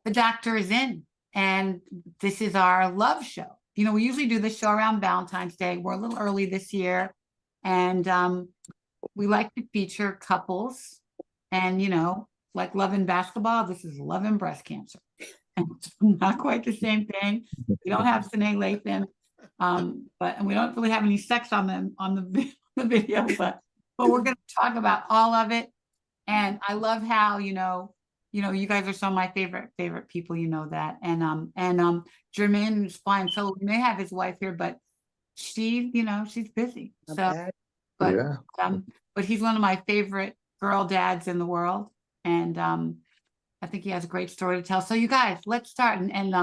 The doctor is in, and this is our love show. You know, we usually do this show around Valentine's Day. We're a little early this year, and we like to feature couples. And you know, like love and basketball, this is love and breast cancer. And it's not quite the same thing. We don't have Sine Lathan, and we don't really have any sex on them on the video, but we're going to talk about all of it. And I love how you guys are some of my favorite people, you know that. And Jermaine is flying solo. We may have his wife here, but she's busy. So, but Yeah. But he's one of my favorite girl dads in the world, and I think he has a great story to tell. So you guys, let's start. And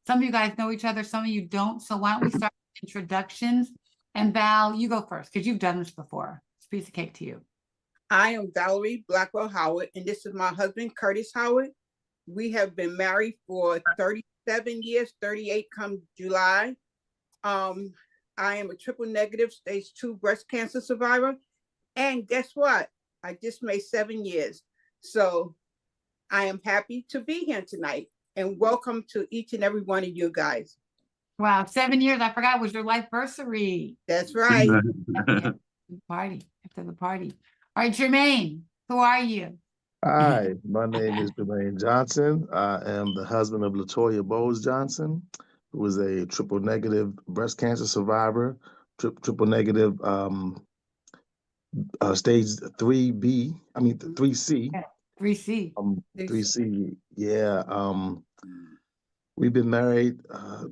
some of you guys know each other, some of you don't. So why don't we start with introductions? And Val, you go first because you've done this before. It's a piece of cake to you. I am Valerie Blackwell Howard, and this is my husband, Curtis Howard. We have been married for 37 years, 38 come July. I am a triple negative stage 2 breast cancer survivor. And guess what? I just made 7 years. So I am happy to be here tonight, and welcome to each and every one of you guys. Wow, 7 years. I forgot it was your life-versary. That's right. Party after the party. All right, Jermaine, who are you? Hi, my name is Jermaine Johnson. I am the husband of Latoya Bowes Johnson, who is a triple negative breast cancer survivor, triple negative stage 3B, 3C. Yeah, 3C. 3C, yeah. We've been married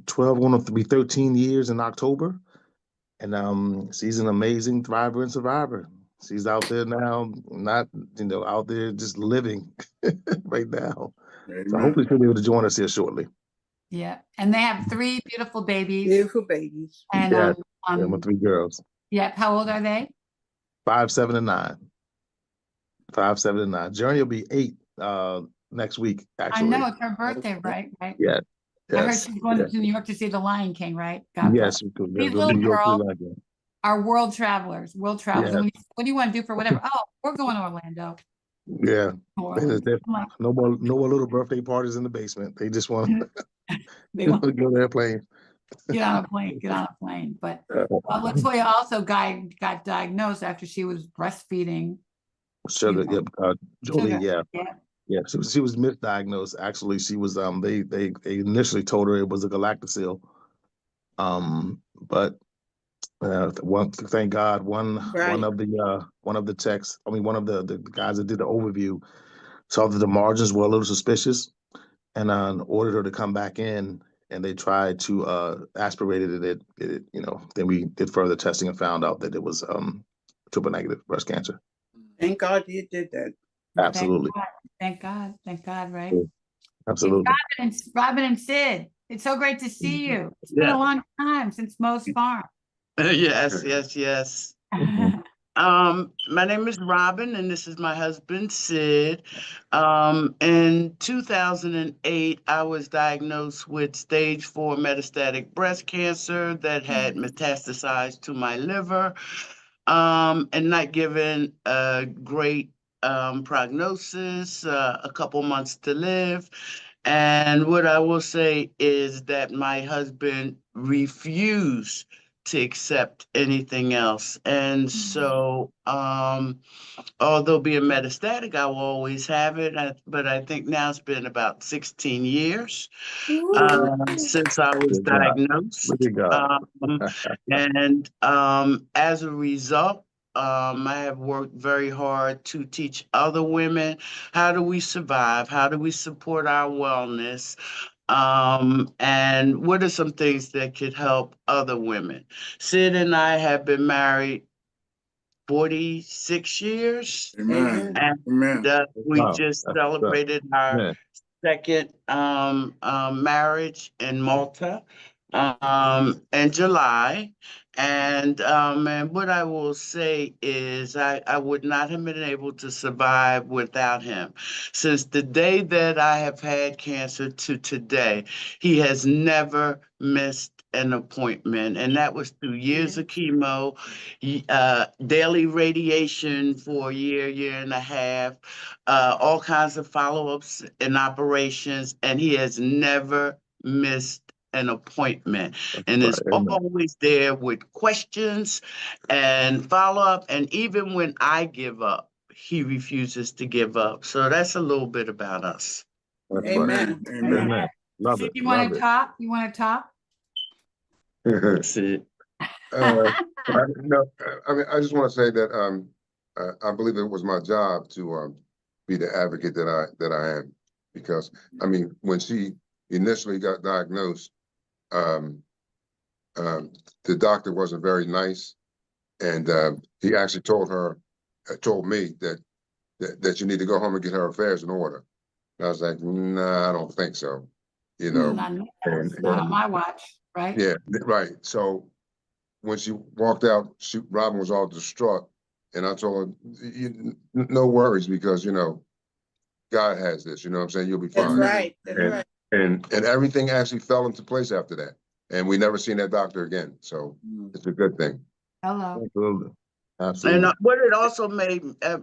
going to be 13 years in October. And she's an amazing thriver and survivor. She's out there now, not, out there just living right now. Amen. So hopefully she'll be able to join us here shortly. Yeah. And they have 3 beautiful babies. Beautiful babies. And yeah, with 3 girls. Yeah. How old are they? 5, 7, and 9. 5, 7, and 9. Journey will be 8 next week, actually. I know, it's her birthday, right? Yeah. Yes, I heard she's going to New York to see the Lion King, right? Yes. These little girls are world travelers. Yeah. And what do you want to do for whatever? Oh, we're going to Orlando. Yeah. No more little birthday parties in the basement. They just want to go to their plane. Get on a plane. But Latoya also got diagnosed after she was breastfeeding. Sugar, Jolie, yeah. Yeah, she was misdiagnosed. Actually, she was they initially told her it was a galactocele. But thank God, one of the techs, one of the guys that did the overview saw that the margins were a little suspicious, and ordered her to come back in, and they tried to aspirate it. Then we did further testing and found out that it was triple negative breast cancer. Thank God you did that. Absolutely. Thank God, right? Absolutely. Robin and Sid, it's so great to see you. It's been a long time since Mo's Farm. Yes. My name is Robin, and this is my husband, Sid. In 2008, I was diagnosed with stage 4 metastatic breast cancer that had metastasized to my liver, and not given a great prognosis, a couple months to live. And what I will say is that my husband refused to accept anything else. And so, although being metastatic, I will always have it. But I think now it's been about 16 years since I was diagnosed. And as a result, I have worked very hard to teach other women, how do we survive? How do we support our wellness? And what are some things that could help other women? Sid and I have been married 46 years. Amen. And we just celebrated our second marriage in Malta in July. And what I will say is I would not have been able to survive without him. Since the day that I have had cancer to today, he has never missed an appointment, and that was through years of chemo, daily radiation for a year and a half, all kinds of follow-ups and operations, and he has never missed an appointment, and is always there with questions and follow-up, and even when I give up, he refuses to give up. So that's a little bit about us. Amen. Amen. Love it. You want to talk? You want to talk? That's it. No, I mean, I just want to say that I believe it was my job to be the advocate that I am, because I mean, when she initially got diagnosed, the doctor wasn't very nice, and he actually told me that you need to go home and get her affairs in order. And I was like, nah, I don't think so. You know, Not on my watch, right? yeah, right. So when she walked out, Robin was all distraught, and I told her, no worries, because you know, God has this. You know what I'm saying? You'll be That's fine. right. That's right. And everything actually fell into place after that, and we never seen that doctor again. So it's a good thing. Hello. Absolutely. Absolutely. And what it also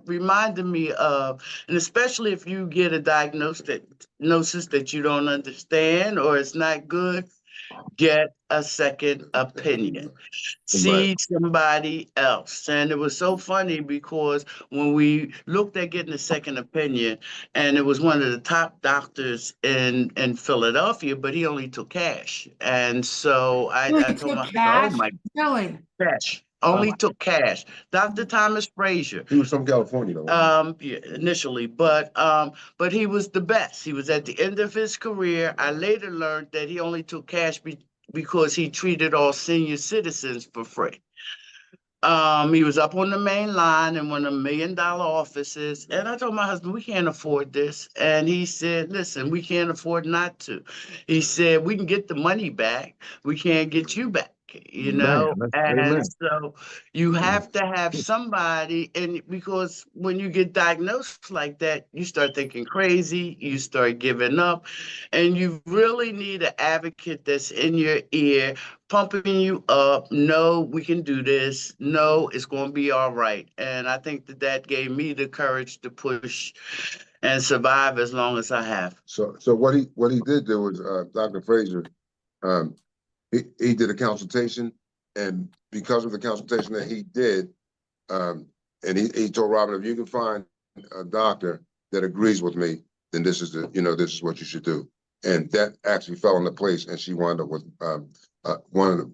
reminded me of, and especially if you get a diagnosis that you don't understand or it's not good, get a second opinion. See somebody else. And it was so funny because when we looked at getting a second opinion, and it was one of the top doctors in Philadelphia, but he only took cash. And so I told my cash? oh my Really? cash. Only took cash. Dr. Thomas Frazier. He was from California, though. Yeah, initially, but he was the best. He was at the end of his career. I later learned that he only took cash because he treated all senior citizens for free. He was up on the main line in one of the $1 million offices, and I told my husband, we can't afford this. And he said, listen, we can't afford not to. He said, we can get the money back. We can't get you back, you know? And Amen. so you have to have somebody, and because when you get diagnosed like that, you start thinking crazy, you start giving up, and you really need an advocate that's in your ear, pumping you up. No, we can do this. No, it's going to be all right. And I think that gave me the courage to push and survive as long as I have. So what he did there was Dr. Frazier, he did a consultation, and because of the consultation that he did, and he told Robin, if you can find a doctor that agrees with me, then this is what you should do. And that actually fell into place, and she wound up with one of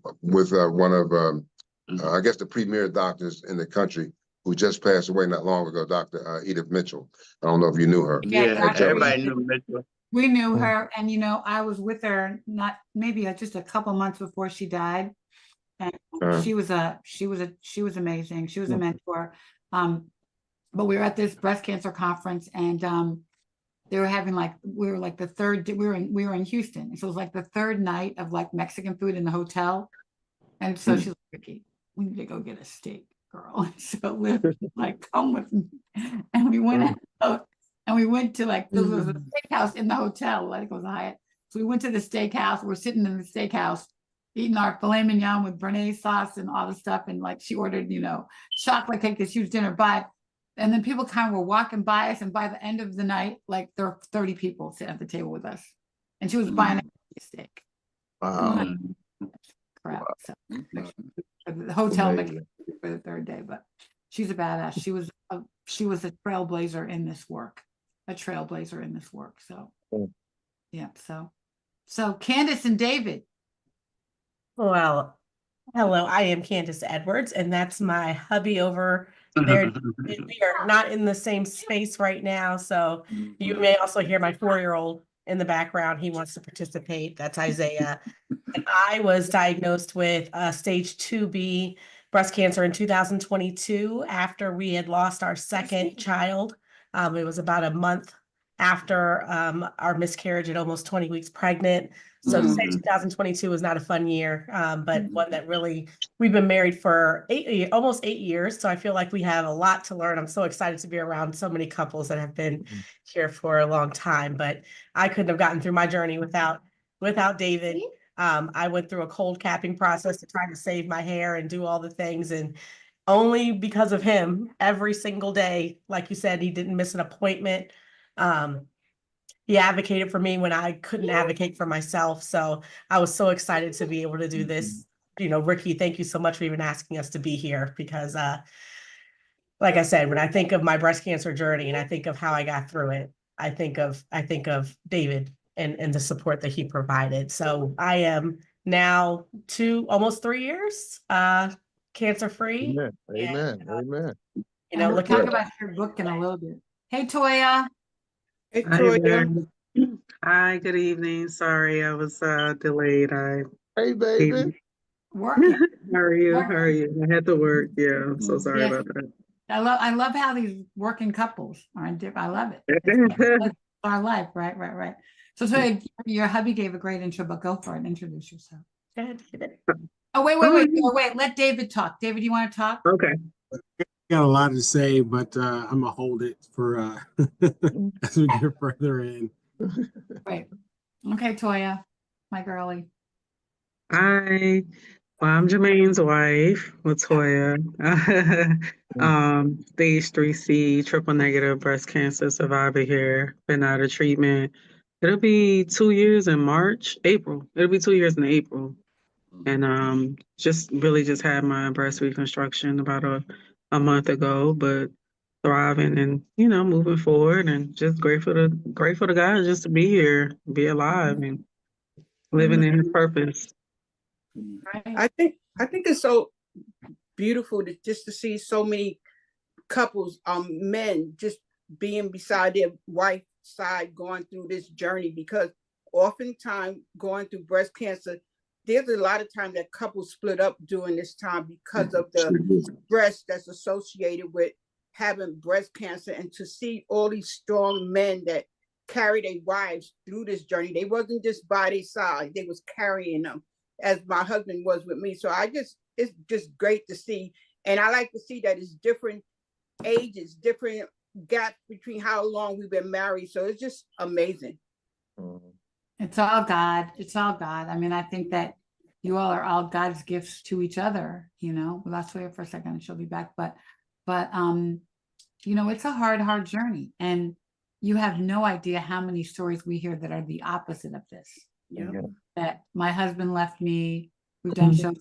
I guess the premier doctors in the country, who just passed away not long ago, Dr. Edith Mitchell. I don't know if you knew her. Yeah, everybody knew Mitchell. We knew her, and I was with her just a couple months before she died, and she was amazing. She was a mentor. But we were at this breast cancer conference, and they were having we were in Houston, and so it was like the third night of Mexican food in the hotel, and so she's like, Ricky, we need to go get a steak, girl. And so Liv was like, come with me, and we went out. And we went to there was a steakhouse in the hotel. I think it was a Hyatt. So we went to the steakhouse. We're sitting in the steakhouse eating our filet mignon with Béarnaise sauce and all the stuff. And she ordered, chocolate cake, this huge dinner. And then people kind of were walking by us. And by the end of the night, there were 30 people sitting at the table with us. And she was buying a steak. Wow. Crap. So, the hotel for the third day, but she's a badass. She was a trailblazer in this work. So, yeah. So Candace and David. Well, hello, I am Candace Edwards, and that's my hubby over there. We are not in the same space right now, so you may also hear my 4-year-old in the background. He wants to participate. That's Isaiah. And I was diagnosed with stage 2B breast cancer in 2022 after we had lost our second child. It was about a month after our miscarriage at almost 20 weeks pregnant. So to say 2022 was not a fun year, but one that really, we've been married for almost 8 years. So I feel like we have a lot to learn. I'm so excited to be around so many couples that have been here for a long time, but I couldn't have gotten through my journey without David. I went through a cold capping process to try to save my hair and do all the things. And only because of him, every single day, like you said, he didn't miss an appointment. He advocated for me when I couldn't advocate for myself. So I was so excited to be able to do this. You know, Ricky, thank you so much for even asking us to be here because, like I said, when I think of my breast cancer journey and I think of how I got through it, I think of David and the support that he provided. So I am now almost 3 years, cancer free. Amen. Amen. Amen. You And know, we'll looking talk at about your book in a little bit. Hey, Toya. Hey, Hi there. Toya. Hi, good evening. Sorry, I was delayed. Hey, baby. Working. How are you? How Working. are you? I had to work. Yeah, I'm so sorry Yes. about that. I love how these working couples are in I love it. It's our life, right, right, right. So Toya, your hubby gave a great intro, but go for it. Introduce yourself. Oh, wait. Let David talk. David, you want to talk? Okay. Got a lot to say, but I'm gonna hold it for as we get further in. Right. Okay, Toya, my girlie. Well, I'm Jermaine's wife, Latoya. Stage 3C, triple negative breast cancer survivor here. Been out of treatment. It'll be 2 years in April. It'll be 2 years in April. And just had my breast reconstruction about a month ago, but thriving and moving forward and just grateful to God just to be here, be alive and living in his purpose. Right. I think it's so beautiful just to see so many couples, men just being beside their wife's side going through this journey, because oftentimes going through breast cancer, there's a lot of time that couples split up during this time because of the stress that's associated with having breast cancer. And to see all these strong men that carry their wives through this journey, they wasn't just by their side, they was carrying them, as my husband was with me. So it's just great to see. And I like to see that it's different ages, different gaps between how long we've been married. So it's just amazing. It's all God. It's all God. I mean, I think that you all are all God's gifts to each other, you know. We lost Toya for a second and she'll be back. But you know, it's a hard journey. And you have no idea how many stories we hear that are the opposite of this. Yeah. That my husband left me, we've done shows,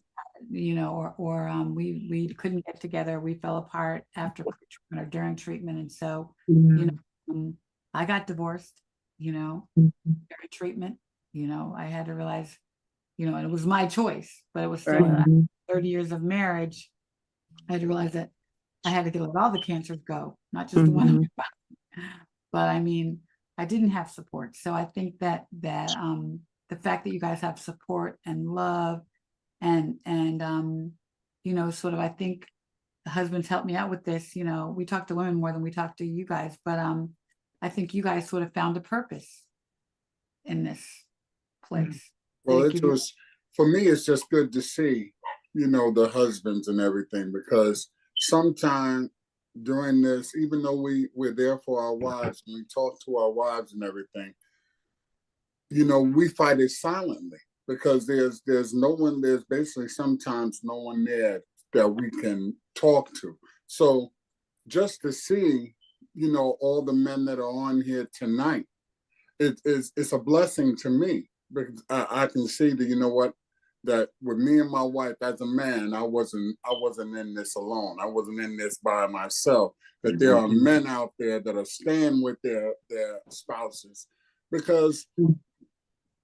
you know, or we couldn't get together, we fell apart after treatment or during treatment. And so, you know, I got divorced, you know, during treatment, you know, I had to realize, you know, and it was my choice, but it was still 30 years of marriage. I had to realize that I had to let all the cancers go, not just the one in my body. But I mean, I didn't have support. So I think that the fact that you guys have support and love and you know, sort of, I think the husbands helped me out with this. You know, we talk to women more than we talk to you guys, but I think you guys sort of found a purpose in this place. Well, it was, for me, it's just good to see, you know, the husbands and everything, because sometimes during this, even though we're there for our wives and we talk to our wives and everything, you know, we fight it silently because there's basically sometimes no one there that we can talk to. So just to see, you know, all the men that are on here tonight, it's a blessing to me, because I can see that, you know what, that with me and my wife as a man, I wasn't in this alone. I wasn't in this by myself. That there are men out there that are staying with their spouses, because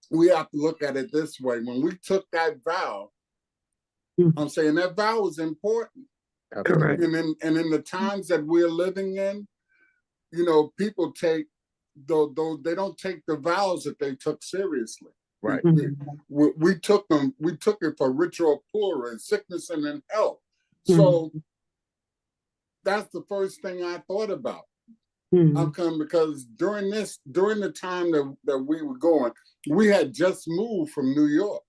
we have to look at it this way. When we took that vow, I'm saying that vow is important. Correct. And in the times that we're living in, you know, people take though they don't take the vows that they took seriously. Right. We took it for richer or poorer, in sickness and in health. So that's the first thing I thought about. I'm coming because during the time that we were going, we had just moved from New York.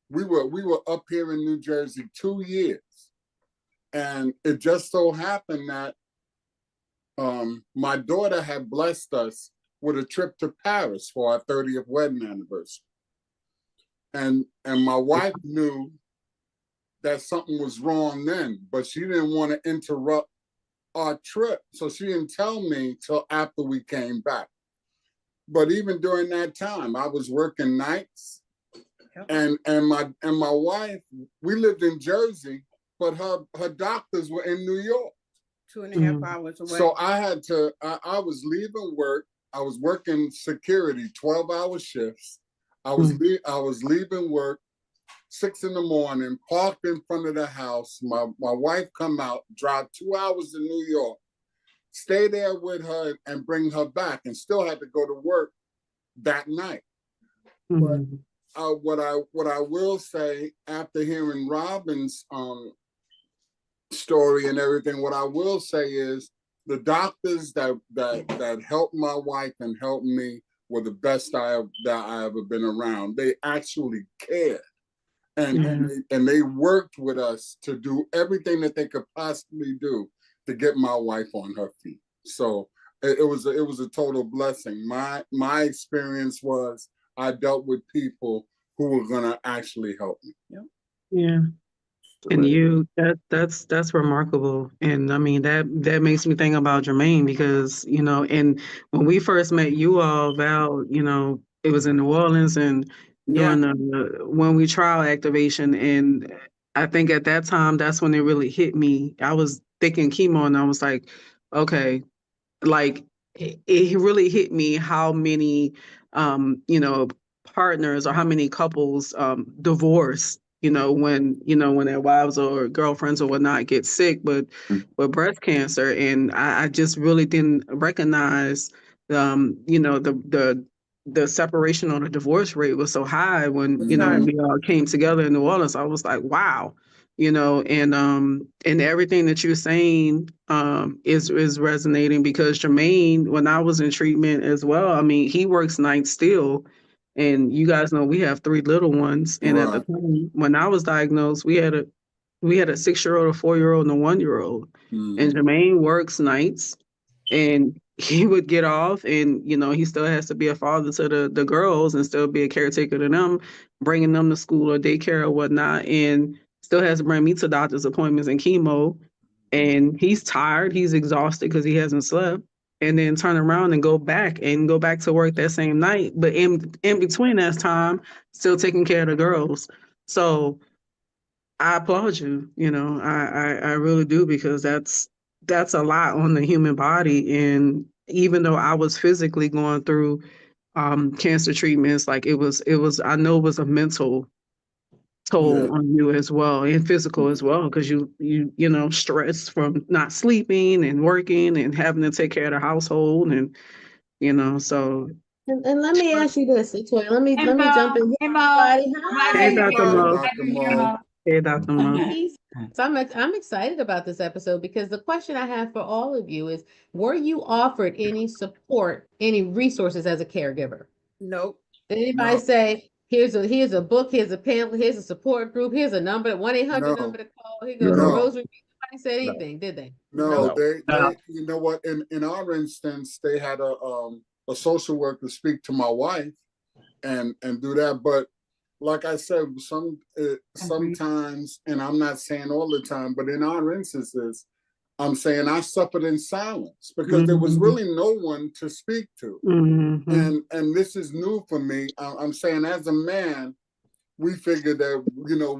We were up here in New Jersey 2 years. And it just so happened that my daughter had blessed us with a trip to Paris for our 30th wedding anniversary. and my wife knew that something was wrong then, but she didn't want to interrupt our trip, so she didn't tell me till after we came back. But even during that time, I was working nights, and my wife, we lived in Jersey, but her doctors were in New York. 2.5 hours away. So I had to. I was leaving work. I was working security, 12-hour shifts. I was leaving work 6 a.m, parked in front of the house. My wife come out, drive 2 hours to New York, stay there with her and bring her back, and still had to go to work that night. But what I will say, after hearing Robin's story and everything, what I will say is the doctors that helped my wife and helped me were the best that I ever been around. They actually cared. And they worked with us to do everything that they could possibly do to get my wife on her feet. So it was a total blessing. My experience was I dealt with people who were gonna actually help me. Yeah. And that's remarkable. And I mean, that makes me think about Jermaine, because, and when we first met you all, Val, it was in New Orleans and during when we trial activation. And I think at that time, that's when it really hit me. I was thinking chemo and I was like, okay, like it really hit me how many, partners or how many couples divorce, when their wives or girlfriends or whatnot get sick with breast cancer. And I just really didn't recognize, the separation or the divorce rate was so high when, when we all came together in New Orleans. I was like, wow, and everything that you're saying is resonating, because Jermaine, when I was in treatment as well, I mean, he works nights still. And you guys know we have 3 little ones. And at the time when I was diagnosed, we had a 6-year-old, a 4-year-old, and a 1-year-old. And Jermaine works nights, and he would get off, and he still has to be a father to the girls and still be a caretaker to them, bringing them to school or daycare or whatnot, and still has to bring me to doctor's appointments and chemo. And he's tired, he's exhausted because he hasn't slept. And then turn around and go back to work that same night. But in between that time, still taking care of the girls. So I applaud you. I really do, because that's a lot on the human body. And even though I was physically going through cancer treatments, like it was I know it was a mental toll on you as well, and physical as well, because you stress from not sleeping and working and having to take care of the household, and so. And let me ask you this, Latoya. Let me jump in here. Hey, Dr. Mo. Hey, Dr. Mo. So I'm excited about this episode, because the question I have for all of you is, were you offered any support, any resources as a caregiver? Nope. Did anybody say, here's a book, here's a pamphlet, here's a support group, here's a number, 1-800 number to call, here goes a rosary? Nobody said anything, did they? No, they you know what, in our instance, they had a social worker speak to my wife and do that. But like I said, sometimes, and I'm not saying all the time, but in our instances, I'm saying I suffered in silence, because there was really no one to speak to. And this is new for me. I'm saying, as a man, we figure that,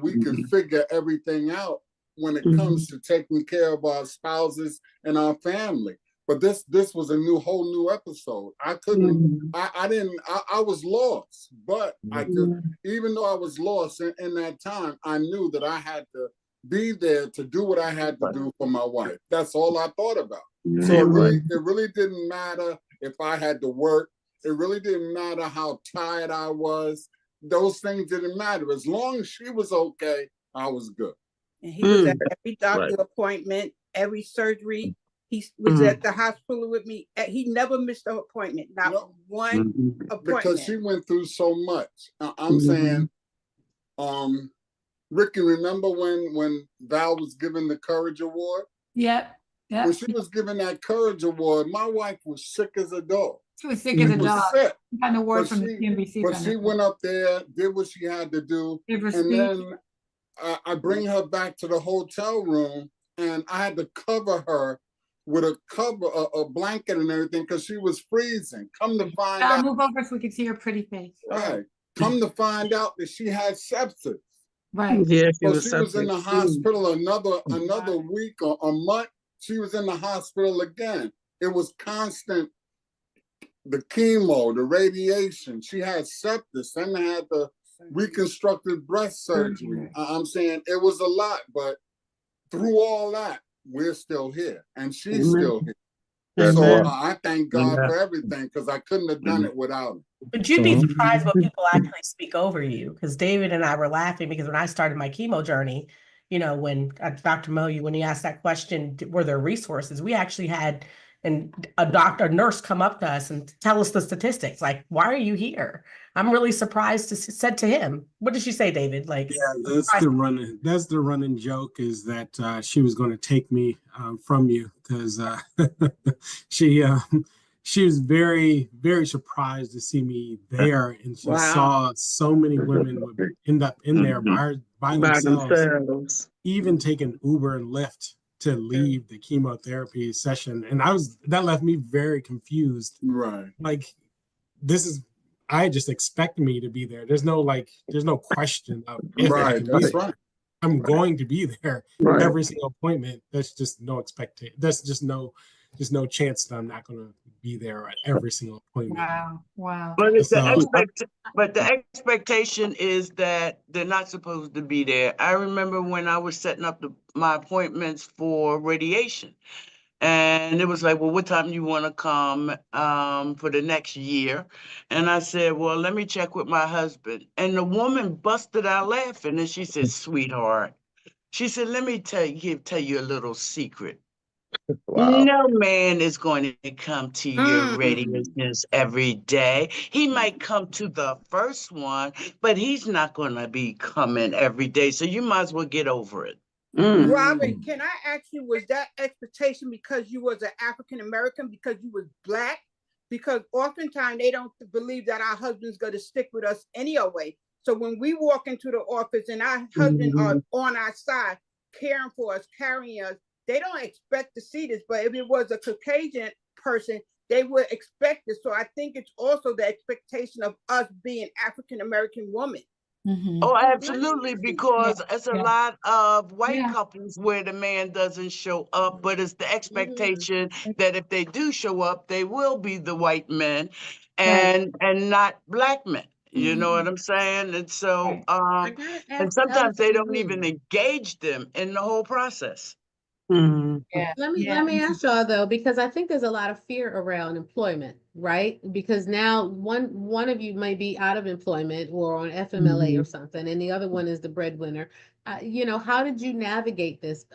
we can figure everything out when it comes to taking care of our spouses and our family. But this was a whole new episode. I couldn't, I was lost, but I could, even though I was lost in that time, I knew that I had to be there to do what I had to do for my wife. That's all I thought about. So it really didn't matter if I had to work. It really didn't matter how tired I was. Those things didn't matter. As long as she was okay, I was good. And he was at every doctor appointment, every surgery. He was at the hospital with me. He never missed an appointment, not one appointment. Because she went through so much. I'm saying, Ricky, remember when Val was given the Courage Award? Yep. Yeah. When she was given that Courage Award, my wife was sick as a dog. She was sick as a She was dog. sick. She got an award But from the she, CNBC. but she went up there, did what she had to do, Give her and speech. then I bring her back to the hotel room, and I had to cover her with a blanket and everything because she was freezing. Come to find I'll out, move over so we can see her pretty face. right? Come to find out that she had sepsis. Right. Yeah, she So was she was in the septic too. hospital another week or a month. She was in the hospital again. It was constant. The chemo, the radiation. She had sepsis, and they had the reconstructed breast surgery. I'm saying it was a lot, but through all that, we're still here, and she's still here. That's So right. I thank God Yeah. for everything because I couldn't have done it without him. But you'd be surprised when people actually speak over you. Because David and I were laughing because when I started my chemo journey, you know, when Dr. Moyu, when he asked that question, were there resources? We actually had a nurse come up to us and tell us the statistics. Like, why are you here? I'm really surprised said to him. What did she say, David? Like, Yeah, that's the running joke is that she was going to take me from you because she was very, very surprised to see me there, and she saw so many women would end up in there by By themselves, themselves. even taking Uber and Lyft to leave the chemotherapy session, and that left me very confused. Right. Like, I just expect me to be there. There's no question of if I Right. can be That's there. right. I'm going to be there Right. every single appointment. That's just no expectation. That's just no chance that I'm not going to be there at every single appointment. Wow. But it's So- but the expectation is that they're not supposed to be there. I remember when I was setting up my appointments for radiation, and it was like, well, what time do you want to come for the next year? And I said, well, let me check with my husband. And the woman busted out laughing, and she said, sweetheart, she said, let me tell you a little secret. Wow. No man is going to come to your radiations every day. He might come to the first one, but he's not going to be coming every day. So you might as well get over it. Robin, can I ask you, was that expectation because you was an African American, because you was Black? Because oftentimes they don't believe that our husband's going to stick with us anyway. So when we walk into the office and our husband are on our side, caring for us, carrying us, they don't expect to see this. But if it was a Caucasian person, they would expect it. So I think it's also the expectation of us being African American women. Oh, absolutely, because it's a lot of white Yeah. couples where the man doesn't show up, but it's the expectation that if they do show up, they will be the white men and not Black men. You know what I'm saying? And so, and sometimes they don't even engage them in the whole process. Yeah. Let me ask y'all though, because I think there's a lot of fear around employment, right? Because now one of you may be out of employment or on FMLA or something, and the other one is the breadwinner. You know, how did you navigate this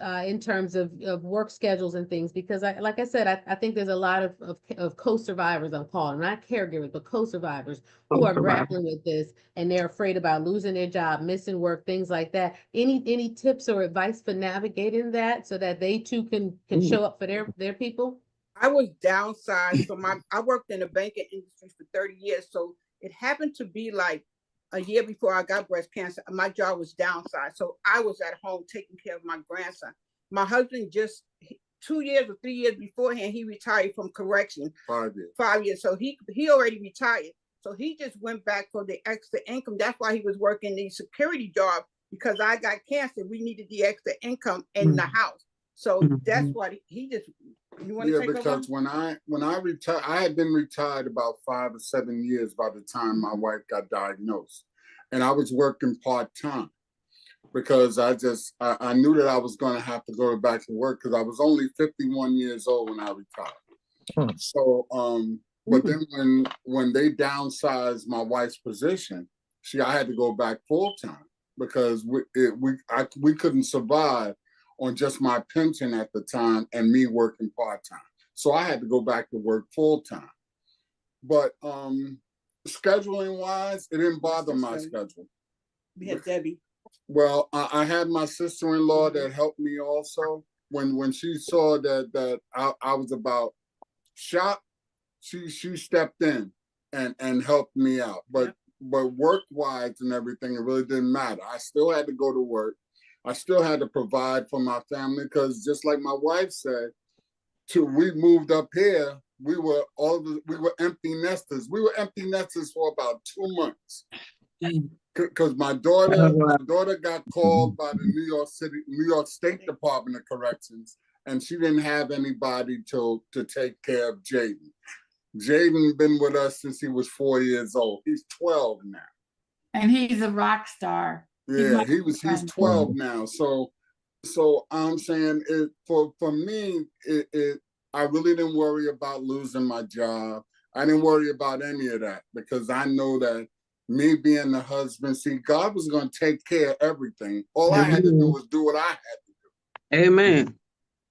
in terms of work schedules and things? Because like I said, I think there's a lot of co-survivors, I'm calling, not caregivers, but co-survivors who are grappling with this, and they're afraid about losing their job, missing work, things like that. Any tips or advice for navigating that so that they too can show up for their people? I was downsized. So I worked in the banking industry for 30 years. So it happened to be like a year before I got breast cancer. My job was downsized. So I was at home taking care of my grandson. My husband just 2 years or 3 years beforehand, he retired from correction. 5 years. 5 years. So he already retired. So he just went back for the extra income. That's why he was working the security job, because I got cancer. We needed the extra income in the house. So that's what he just, you want to take because over? when I retired, I had been retired about 5 or 7 years by the time my wife got diagnosed. And I was working part-time because I knew that I was going to have to go back to work because I was only 51 years old when I retired. So, but then when they downsized my wife's position, I had to go back full-time because we couldn't survive on just my pension at the time and me working part-time. So I had to go back to work full-time. But scheduling wise, it didn't bother my schedule. We had Debbie. Well, I had my sister-in-law that helped me also, when she saw that I was about shop, she stepped in and helped me out. But work wise and everything, it really didn't matter. I still had to go to work. I still had to provide for my family because just like my wife said, till we moved up here, we were empty nesters. We were empty nesters for about 2 months. Because my daughter got called by the New York State Department of Corrections, and she didn't have anybody to take care of Jaden. Jaden been with us since he was 4 years old. He's 12 now. And he's a rock star. Yeah, he's 12 now. So I'm saying for me, I really didn't worry about losing my job. I didn't worry about any of that because I know that me being the husband, see, God was going to take care of everything. All I had to do was do what I had to do. Amen.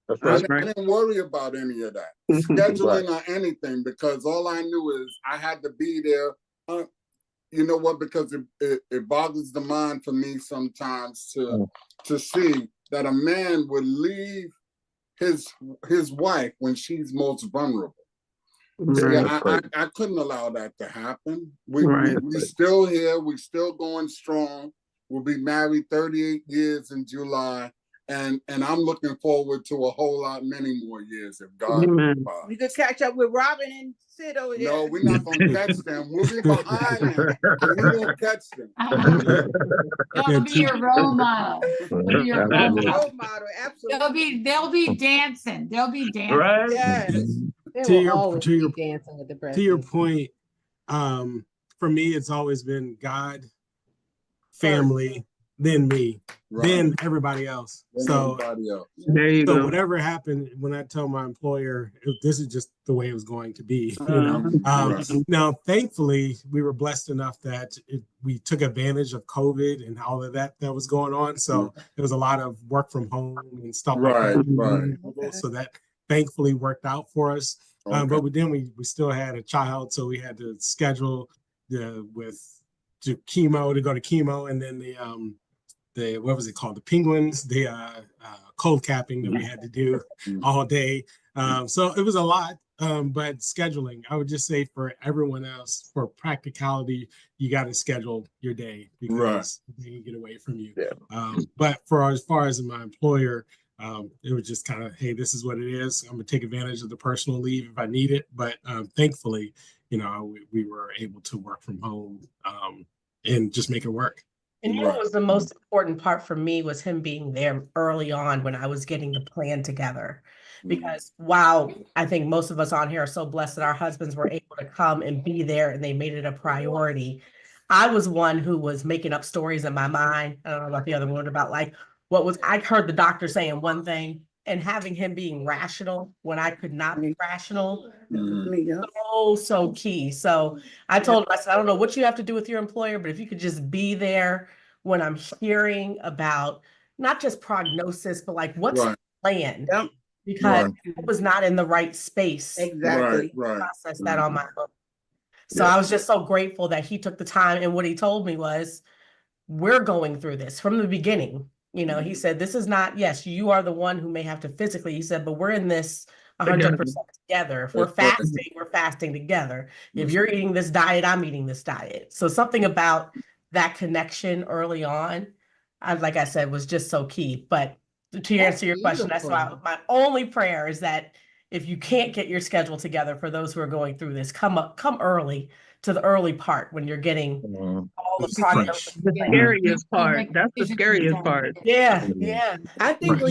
That's right. I didn't worry about any of that, scheduling or anything, because all I knew is I had to be there. You know what? Because it boggles the mind for me sometimes to see that a man would leave his wife when she's most vulnerable. Right. I couldn't allow that to happen. We still here. We still going strong. We'll be married 38 years in July. And I'm looking forward to a whole lot many more years if God. We could catch up with Robin and Sid over there. No, we're not gonna catch them. We'll be behind them. We won't catch them. They'll be your role model. They'll be your role Role model, absolutely. They'll be dancing. They'll be dancing. Right? Yes. They will always be dancing with the breast. To your point, for me, it's always been God, family, then me, then everybody else. There you go. Whatever happened, when I tell my employer, this is just the way it was going to be. You know. Now, thankfully, we were blessed enough that we took advantage of COVID and all of that was going on. So there was a lot of work from home and stuff like that. So that thankfully worked out for us. But we still had a child, so we had to schedule to go to chemo, and then the what was it called? The penguins, the cold capping that we had to do all day. So it was a lot, but scheduling, I would just say for everyone else, for practicality, you got to schedule your day because they can get away from you. But as far as my employer, it was just kind of, hey, this is what it is. I'm gonna take advantage of the personal leave if I need it. But thankfully, we were able to work from home and just make it work. And what was the most important part for me was him being there early on when I was getting the plan together. Because while I think most of us on here are so blessed that our husbands were able to come and be there and they made it a priority, I was one who was making up stories in my mind. I don't know about the other one, about like I heard the doctor saying one thing and having him being rational when I could not be rational. So key. So I told him, I said, I don't know what you have to do with your employer, but if you could just be there when I'm hearing about not just prognosis, but like what's the plan, because it was not in the right space. Exactly. Process that on my own. So I was just so grateful that he took the time. And what he told me was, we're going through this from the beginning. He said, this is not, yes, you are the one who may have to physically, he said, but we're in this 100% together. If we're fasting together. If you're eating this diet, I'm eating this diet. So something about that connection early on, like I said, was just so key. But to answer your question, that's why my only prayer is that if you can't get your schedule together for those who are going through this, come early to the early part when you're getting all the progress. The scariest part. That's the scariest part. Yeah. I think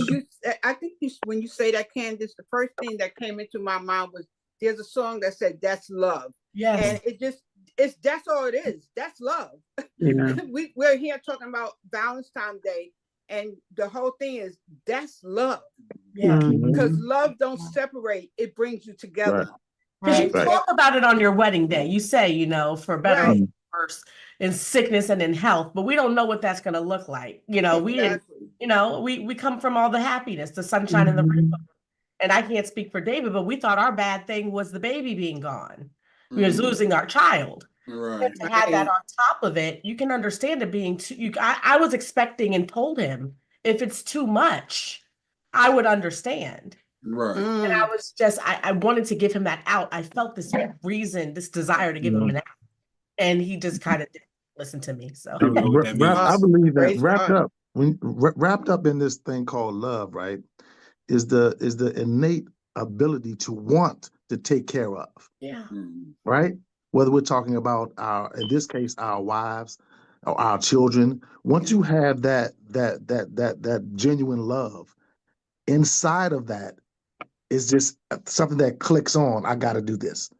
when you say that, Candace, the first thing that came into my mind was there's a song that said that's love. Yes. And that's all it is. That's love. Yeah. We're here talking about Valentine's Day, and the whole thing is that's love. Yeah. Because love don't separate, it brings you together. Because you talk about it on your wedding day. You say, for better or worse, in sickness and in health, but we don't know what that's going to look like. We come from all the happiness, the sunshine and the rainbow. And I can't speak for David, but we thought our bad thing was the baby being gone. We was losing our child. And to have that on top of it, you can understand it being too. I was expecting and told him, if it's too much, I would understand. Right. And I was just, I wanted to give him that out. I felt this reason, this desire to give him an out. And he just kind of didn't listen to me. So I don't know what that means. I believe that Praise God. wrapped up in this thing called love, right, is the innate ability to want to take care of, yeah. right? Whether we're talking about in this case, our wives or our children. Once you have that genuine love, inside of that is just something that clicks on. I got to do this,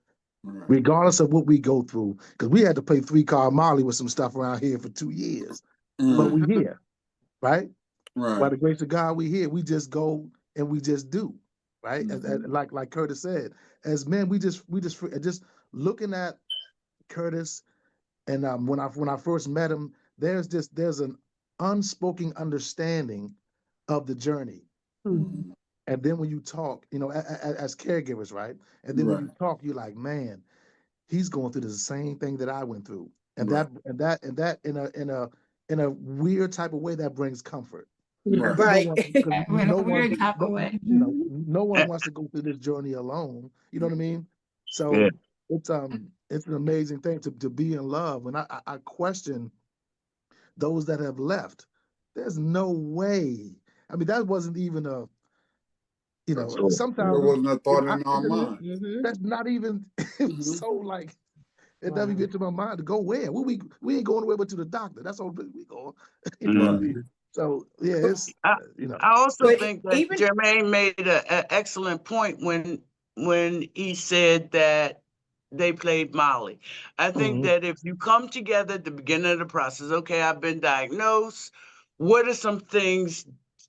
regardless of what we go through, because we had to play 3-car Molly with some stuff around here for 2 years, but we here, right? By the grace of God, we here. We just go and we just do, right? And like Curtis said, as men, we just looking at Curtis, and when I first met him, there's an unspoken understanding of the journey. And then when you talk, as caregivers, right? And then when you talk, you're like, man, he's going through the same thing that I went through, and that in a weird type of way that brings comfort. Right. In a weird type of way. No one wants to go through this journey alone. You know what I mean? So it's an amazing thing to be in love. And I question those that have left. There's no way. I mean, that wasn't even sometimes there wasn't a thought in our mind. That's not even so like it doesn't get to my mind to go where. We ain't going nowhere but to the doctor. That's all we going. You know what I mean? So yeah, it's I also But think that even- Jermaine made an excellent point when he said that they played Molly. I think that if you come together at the beginning of the process, okay, I've been diagnosed. What are some things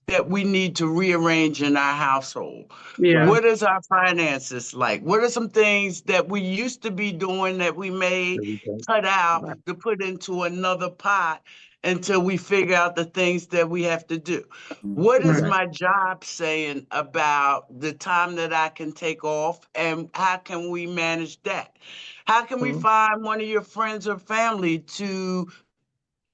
that we need to rearrange in our household? Yeah. What is our finances like? What are some things that we used to be doing that we may cut out to put into another pot until we figure out the things that we have to do? What is my job saying about the time that I can take off, and how can we manage that? How can we find one of your friends or family to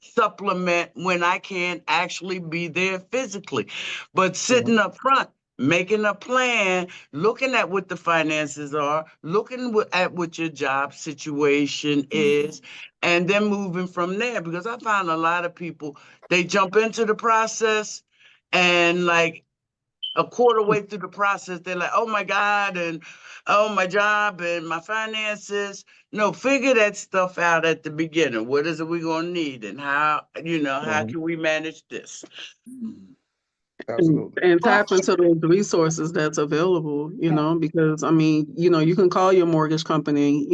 supplement when I can't actually be there physically? But sitting up front, making a plan, looking at what the finances are, looking at what your job situation is, and then moving from there. Because I found a lot of people, they jump into the process, and like a quarter way through the process, they're like, oh my God, and oh, my job and my finances. No, figure that stuff out at the beginning. What is it we're gonna need, and how can we manage this? Absolutely. And tap into those resources that's available, because I mean, you can call your mortgage company,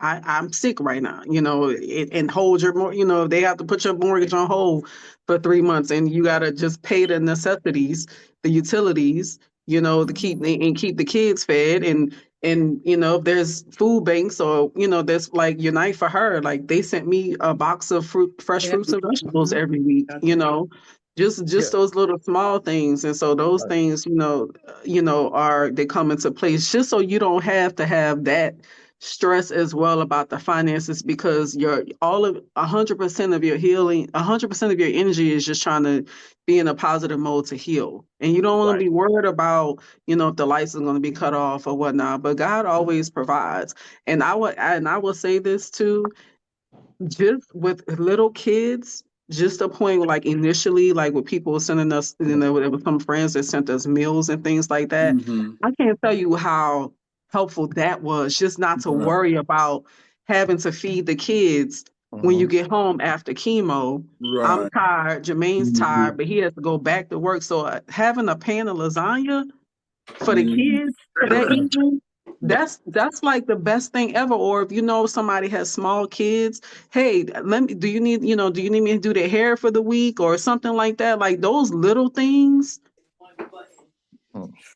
I'm sick right now, and hold your they have to put your mortgage on hold for 3 months, and you got to just pay the necessities, the utilities, to keep the kids fed, and if there's food banks, or there's like Unite for Her, like they sent me a box of fresh fruits and vegetables every week, just those little small things. And so those things, they come into place just so you don't have to have that stress as well about the finances, because 100% of your healing, 100% of your energy is just trying to be in a positive mode to heal. And you don't want to be worried about, if the lights are going to be cut off or whatnot, but God always provides. And I will say this too, just with little kids, just a point like initially, like with people sending us, there were some friends that sent us meals and things like that. I can't tell you how helpful that was, just not to worry about having to feed the kids when you get home after chemo. I'm tired, Jermaine's tired, but he has to go back to work. So having a pan of lasagna for the kids for that evening, that's like the best thing ever. Or if somebody has small kids, hey, do you need me to do their hair for the week or something like that? Like those little things,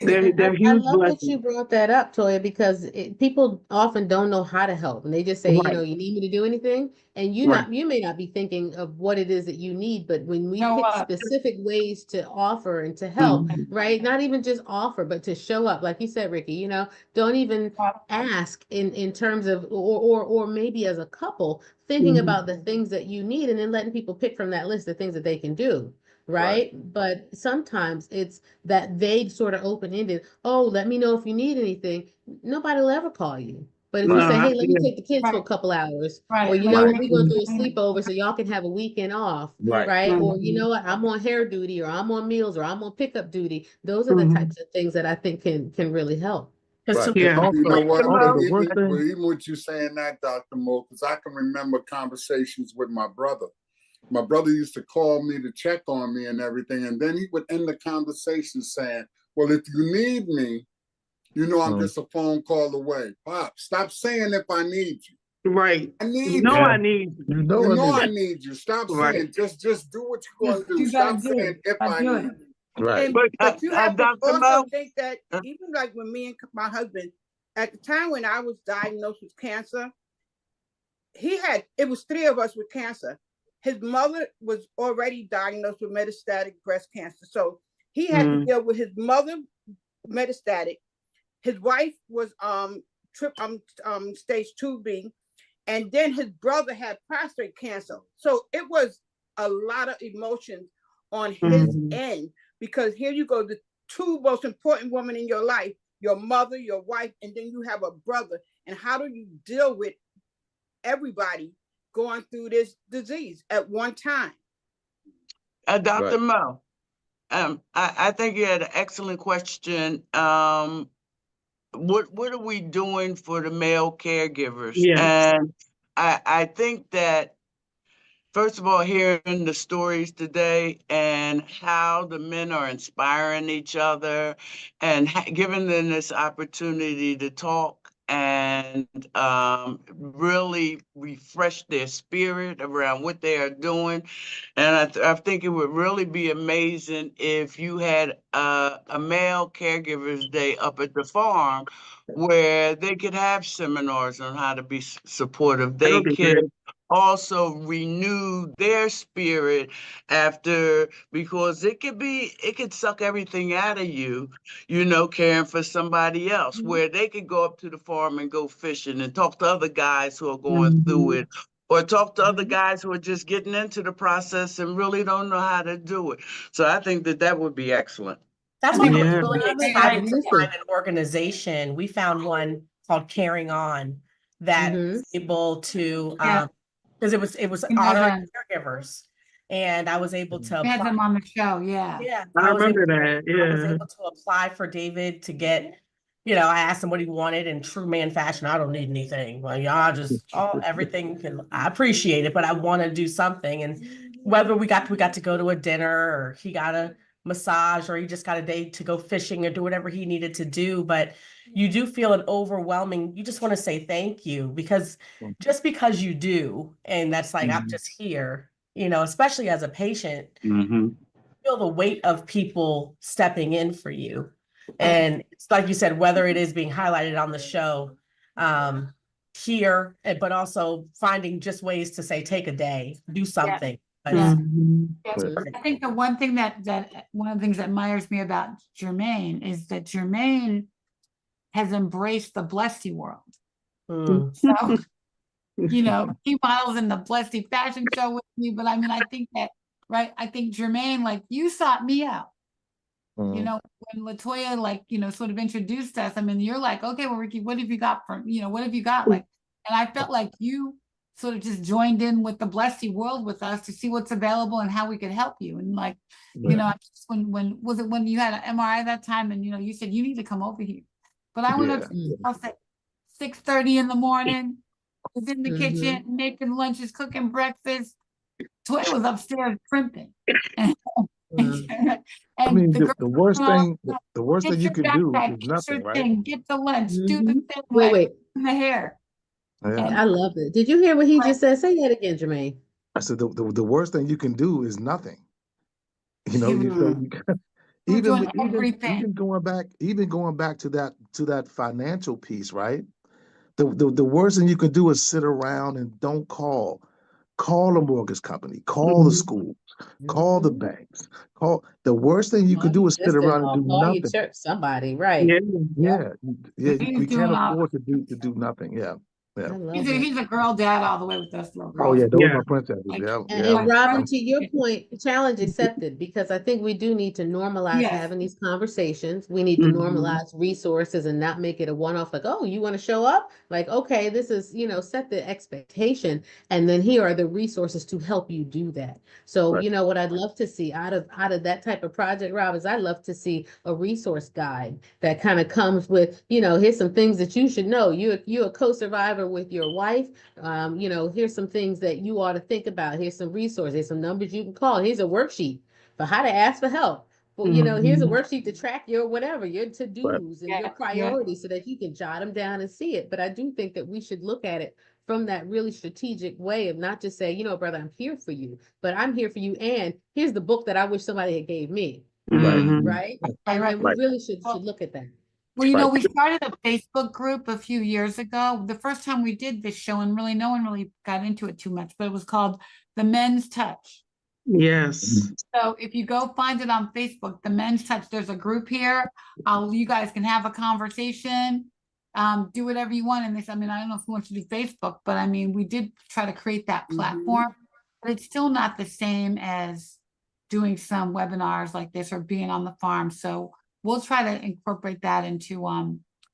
they're I huge love that blessings. you brought that up, Toya, because people often don't know how to help, and they just say, you need me to do anything, and you may not be thinking of what it is that you need. But when we pick specific ways to offer and to help, right? Not even just offer, but to show up, like you said, Ricky. Don't even ask in terms of, or maybe as a couple thinking about the things that you need, and then letting people pick from that list the things that they can do. right? But sometimes it's that vague sort of open-ended, oh, let me know if you need anything. Nobody will ever call you. But if you No, say, I hey, let me feel take the kids for a Right. couple hours, Right. or you Like, know Right. what, we're gonna do a sleepover so y'all can have a weekend off, Right. right? Or you Mhm. know what, I'm on hair duty, or I'm on meals, or I'm on pickup duty. Those are the Mhm. types of things that I think can really help. Because Right. to And Yeah. You know what? also But the worst even, thing. with you saying that, Dr. Mo, because I can remember conversations with my brother. My brother used to call me to check on me and everything, and then he would end the conversation saying, "Well, if you need me, you know I'm Mm. just a phone call away." Pop, stop saying if I need you. Right. I You need know you. Yeah. I need you. You You know I know I mean. need you. Stop Right. saying just do what you're going Just to do. you gotta Stop do saying it. if Gotta I do need it. you. Right. But you have to Dr. also Mo, think that even like when me and my husband, at the time when I was diagnosed with cancer, it was three of us with cancer. His mother was already diagnosed with metastatic breast cancer. So he had to deal with his mother metastatic. His wife was stage 2B, and then his brother had prostate cancer. So it was a lot of emotions on his Mhm. end, because here you go, the two most important women in your life, your mother, your wife, and then you have a brother. And how do you deal with everybody going through this disease at one time? Dr. Right. Mo, I think you had an excellent question. What are we doing for the male caregivers? Yeah. And I think that, first of all, hearing the stories today and how the men are inspiring each other and giving them this opportunity to talk and really refresh their spirit around what they are doing. And I think it would really be amazing if you had a male caregivers day up at the farm where they could have seminars on how to be supportive. That'll They be could great. also renew their spirit after, because it could suck everything out of you, caring for somebody else, where they could go up to the farm and go fishing and talk to other guys who are going through it, or talk to other guys who are just getting into the process and really don't know how to do it. So I think that would be excellent. That's I why think I was Yeah. really great excited to idea. find an organization. We found one called Caring On that was able to Yeah. because it was We know honoring them. caregivers, and I was able to We had apply. them on the show. Yeah. Yeah, I I was able remember to, that. I was Yeah. able to apply for David to get, I asked him what he wanted in true man fashion. I don't need anything. Well, y'all just everything I appreciate it, but I want to do something. And whether we got to go to a dinner, or he got a massage, or he just got a day to go fishing or do whatever he needed to do. But you do feel an overwhelming, you just want to say thank you, because just because you do, and that's like, I'm just here, especially as a patient, feel the weight of people stepping in for you. And it's like you said, whether it is being highlighted on the show here, but also finding just ways to say, take a day, do something. Yeah. But I think the one thing that one of the things that admires me about Jermaine is that Jermaine has embraced the Blessy world. So, he models in the Blessy fashion show with me, but I mean, I think that, right? I think Jermaine, like, you sought me out. When Latoya, like, sort of introduced us, I mean, you're like, okay, well, Ricky, what have you got what have you got? Like, and I felt like you sort of just joined in with the Blessy world with us to see what's available and how we could help you. And like, I just, when was it when you had an MRI that time, and you said you need to come over here. But I went up to the house at 6:30 in the morning, was in the kitchen making lunches, cooking breakfast. Toy was upstairs primping. I mean, the the worst girl, thing, the worst thing you can do is get nothing, your right? thing, get the lunch, do the thing, Wait, like, wait. in the hair. Yeah. I love it. Did you hear what he just said? Say that again, Jermaine. I said the worst thing you can do is nothing. So you We're doing even everything. going back to that financial piece, right? The worst thing you can do is sit around and don't call. Call the mortgage company, call the schools, call the banks, the worst thing you Call can do your is sit around and sister-in-law, do call your nothing. church, somebody, right? Yeah. Yeah, He's we doing can't all afford to do nothing. Yeah. Yeah. I love He's it. a girl dad all the way with us little Oh girls. yeah, those Yeah. are my princesses. Like, Yeah, And, yeah. and Robin, to your point, challenge accepted, because I think we do need to normalize Yes. having these conversations. We need to Mhm. normalize resources and not make it a one-off, like, oh, you want to show up? Like, okay, this is, set the expectation. And then here are the resources to help you do that. So, Right. what I'd love to see out of that type of project, Rob, is I'd love to see a resource guide that kind of comes with, here's some things that you should know. You're a co-survivor with your wife. Here's some things that you ought to think about. Here's some resources, here's some numbers you can call. Here's a worksheet for how to ask for help. Well, here's a Mhm. worksheet to track your whatever, your to-dos and your Yeah, priorities so that you can jot them down and see it. But I do think that we should look at it from that really strategic way of not just say, brother, I'm here for you, but I'm here for you. And here's the book that I wish somebody had gave me. Mhm. Right. And right. we Right. really should look at that. Well, Right. we started a Facebook group a few years ago. The first time we did this show, and really no one really got into it too much, but it was called The Men's Touch. Yes. So if you go find it on Facebook, The Men's Touch, there's a group here. You guys can have a conversation, do whatever you want in this. I mean, I don't know if you want to do Facebook, but I mean, we did try to create that platform, but it's still not the same as doing some webinars like this or being on the farm. So we'll try to incorporate that into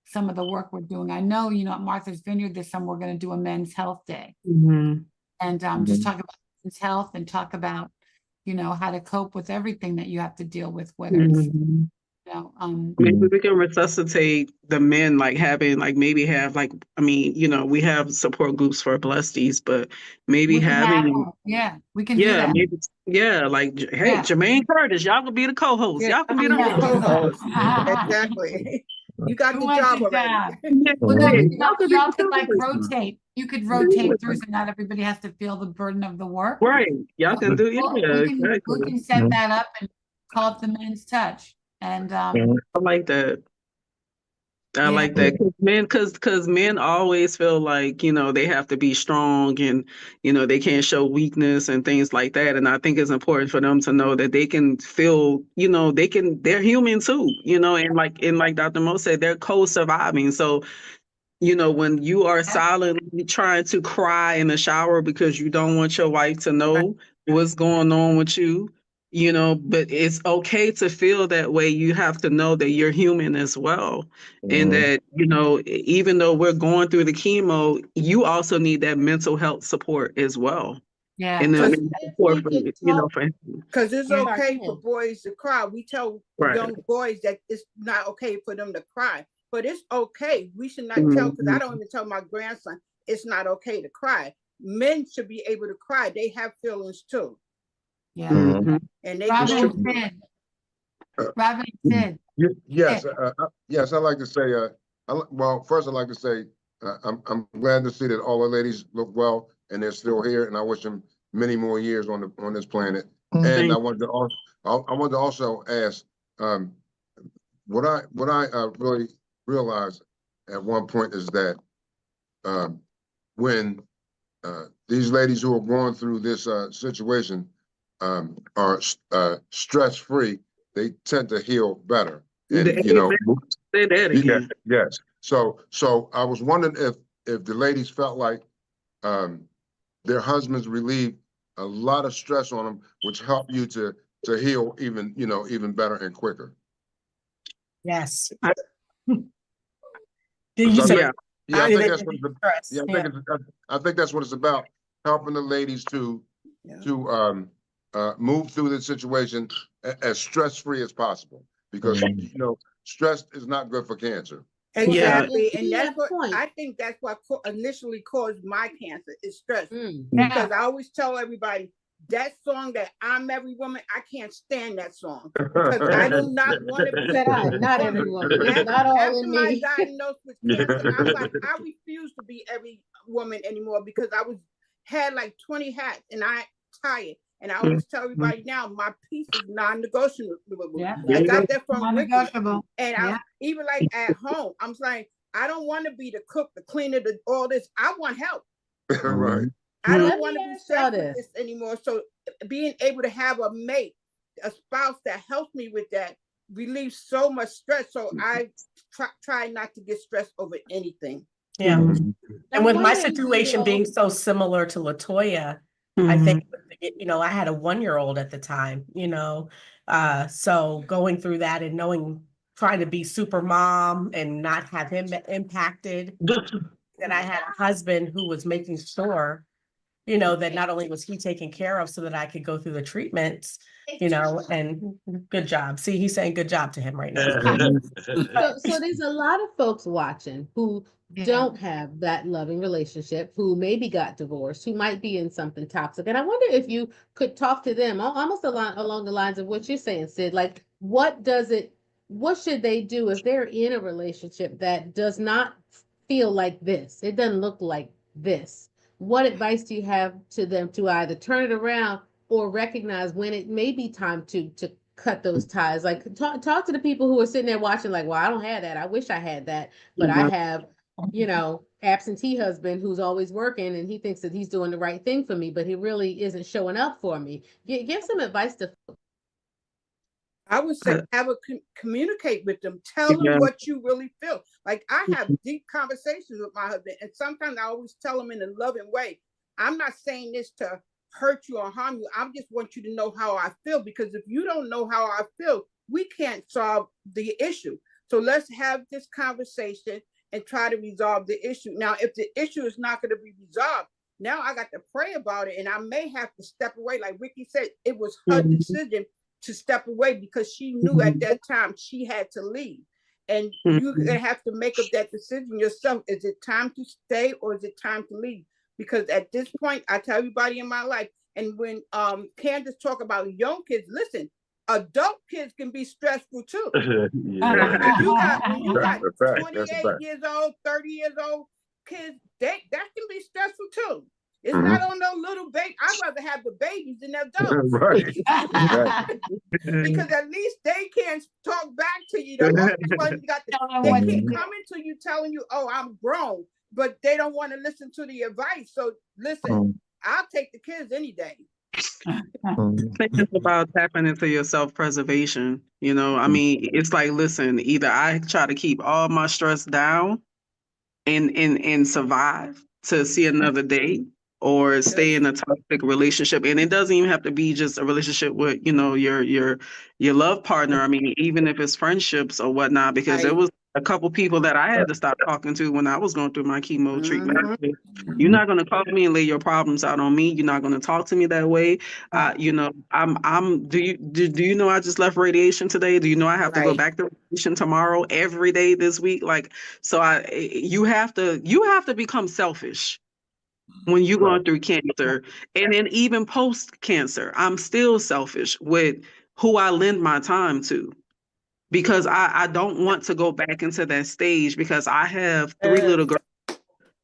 some of the work we're doing. I know, at Martha's Vineyard this summer, we're going to do a men's health day Mhm. and just talk about men's health and talk about, how to cope with everything that you have to deal with, whether it's, Mhm. maybe we can resuscitate the men, like having, like maybe have, like, I mean, we have support groups for blesties, but maybe we can have, having, we can do yeah, that. maybe, yeah, like, hey, Yeah. Jermaine Curtis, y'all can be the co-host. Yeah, Y'all can be I'm the the co-host. Yeah. Exactly. You got Who the wants job the already. job? Yeah, Well, no, hey, y'all could be the could like co-host. rotate. You could rotate through, so not everybody has to feel the burden of the work. Right, y'all can do, Well, yeah, we can exactly. set that up and call it The Men's Touch. And I like that. I Yeah. like that, because men always feel like, they have to be strong and, they can't show weakness and things like that. And I think it's important for them to know that they can feel, they're human too, and like Dr. Mo said, they're co-surviving. So, when you are silently trying to cry in the shower because you don't want your wife to know what's going on with you, but it's okay to feel that way. You have to know that you're human as well. And that, even though we're going through the chemo, you also need that mental health support as well. Yeah. And Because then support for, for him. it's Yeah. okay for boys to cry. We tell Right. young boys that it's not okay for them to cry, but it's okay. We should not tell, because I don't even tell my grandson it's not okay to cry. Men should be able to cry. They have feelings too. Yeah. Mhm. And they Robin can and Sid. Robin and Sid. Yes, yes, I'd like to say, well, first I'd like to say, I'm glad to see that all the ladies look well and they're still here, and I wish them many more years on this planet. And I wanted to also ask, what I really realized at one point is that when these ladies who are going through this situation are stress-free, they tend to heal better. And Say that again. yes. So I was wondering if the ladies felt like their husbands relieve a lot of stress on them, which help you to heal even better and quicker. Yes. I- Did you So say? I Did think they that's what relieve stress? I think that's what it's about, helping the ladies to move through the situation as stress-free as possible, because stress is not good for cancer. Exactly. Yeah. And that's what Point. I think that's what initially caused my cancer is stress. Mm. Because I always tell everybody that song that I'm Every Woman, I can't stand that song because I do not want to be Said I, not every woman. It's not all after in my me. diagnosis with cancer. I'm like, I refuse to be every woman anymore because I had like 20 hats and I tired. And I always tell everybody now, my piece is non-negotiable. Yeah. I got that from Ricky. Non-negotiable. And I even like at home, I'm saying, I don't want to be the cook, the cleaner, all this. I want help. Right. I Let don't want me to be ask y'all stressed with this anymore. So being able to have a mate, a spouse that helps me with that relieves so much stress. So I try not to get stressed over anything. Yeah. Mhm. And with my wondering, situation being so similar to LaToya, I Mhm. think, I had a 1-year-old at the time, so going through that and trying to be super mom and not have him impacted. That I had a husband who was making sure, that not only was he taken care of so that I could go through the treatments, and good job. See, he's saying good job to him right now. So there's a lot of folks watching who Yeah. don't have that loving relationship, who maybe got divorced, who might be in something toxic. And I wonder if you could talk to them almost along the lines of what you're saying, Sid. Like, what should they do if they're in a relationship that does not feel like this? It doesn't look like this. What advice do you have to them to either turn it around or recognize when it may be time to cut those ties? Like, talk to the people who are sitting there watching, like, well, I don't have that. I wish I had that, but I have, absentee husband who's always working and he thinks that he's doing the right thing for me, but he really isn't showing up for me. Give some advice to. I would say communicate with them. Tell them what you really feel. Like, I have deep conversations with my husband, and sometimes I always tell him in a loving way, I'm not saying this to hurt you or harm you. I just want you to know how I feel, because if you don't know how I feel, we can't solve the issue. So let's have this conversation and try to resolve the issue. Now, if the issue is not going to be resolved, now I got to pray about it, and I may have to step away. Like Ricky said, it was her decision to step away because she knew at that time she had to leave. And you're going to have to make up that decision yourself. Is it time to stay or is it time to leave? Because at this point, I tell everybody in my life, and when Candace talk about young kids, listen, adult kids can be stressful too. You got 28 years old, 30 years old kids, that can be stressful too. It's not on no little baby. I'd rather have the babies than the adults. Because at least they can't talk back to you. The oldest one, they keep coming to you telling you, oh, I'm grown, but they don't want to listen to the advice. So listen, I'll take the kids any day. I think it's about tapping into your self-preservation. I mean, it's like, listen, either I try to keep all my stress down and survive to see another day, or stay in a toxic relationship. And it doesn't even have to be just a relationship with, your love partner. I mean, even if it's friendships or whatnot, because there was a couple people that I had to stop talking to when I was going through my chemo treatment. You're not going to call me and lay your problems out on me. You're not going to talk to me that way. Do you know I just left radiation today? Do you know I have to go back to radiation tomorrow, every day this week? Like, so you have to become selfish when you're going through cancer. And then even post-cancer, I'm still selfish with who I lend my time to, because I don't want to go back into that stage, because I have 3 little girls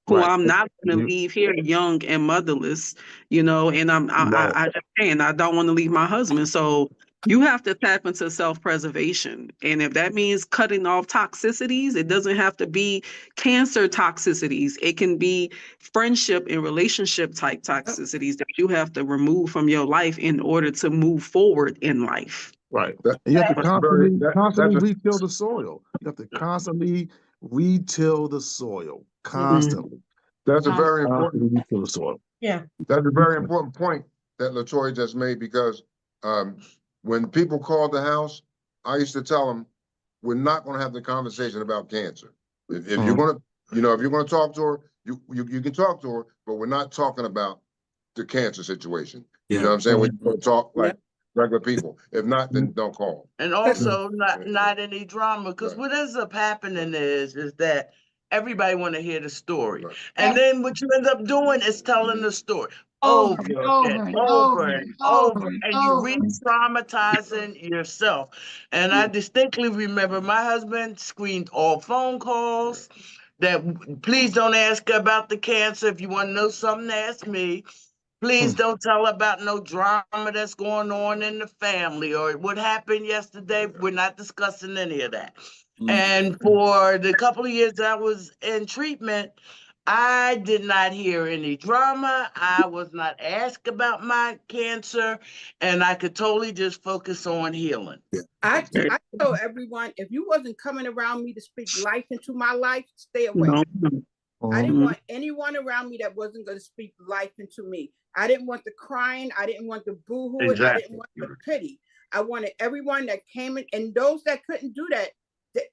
who I'm not going to leave here young and motherless, and I don't want to leave my husband. So you have to tap into self-preservation. And if that means cutting off toxicities, it doesn't have to be cancer toxicities. It can be friendship and relationship type toxicities that you have to remove from your life in order to move forward in life. Right. You have to constantly retill the soil. You have to constantly retill the soil. Constantly. That's a very important retill the soil. Yeah. That's a very important point that LaToya just made, because when people called the house, I used to tell them, we're not going to have the conversation about cancer. If you're going to, if you're going to talk to her, you can talk to her, but we're not talking about the cancer situation. You know what I'm saying? We're going to talk like regular people. If not, then don't call. And also not any drama, because what ends up happening is that everybody want to hear the story. And then what you end up doing is telling the story over and over. And you re-traumatizing yourself. And I distinctly remember my husband screened all phone calls that, please don't ask about the cancer. If you want to know something, ask me. Please don't tell about no drama that's going on in the family or what happened yesterday. We're not discussing any of that. And for the couple of years I was in treatment, I did not hear any drama. I was not asked about my cancer, and I could totally just focus on healing. I tell everyone, if you wasn't coming around me to speak life into my life, stay away. I didn't Mhm. want anyone around me that wasn't going to speak life into me. I didn't want the crying. I didn't want the boo-hooing. I didn't Exactly. want the pity. I wanted everyone that came in, and those that couldn't do that,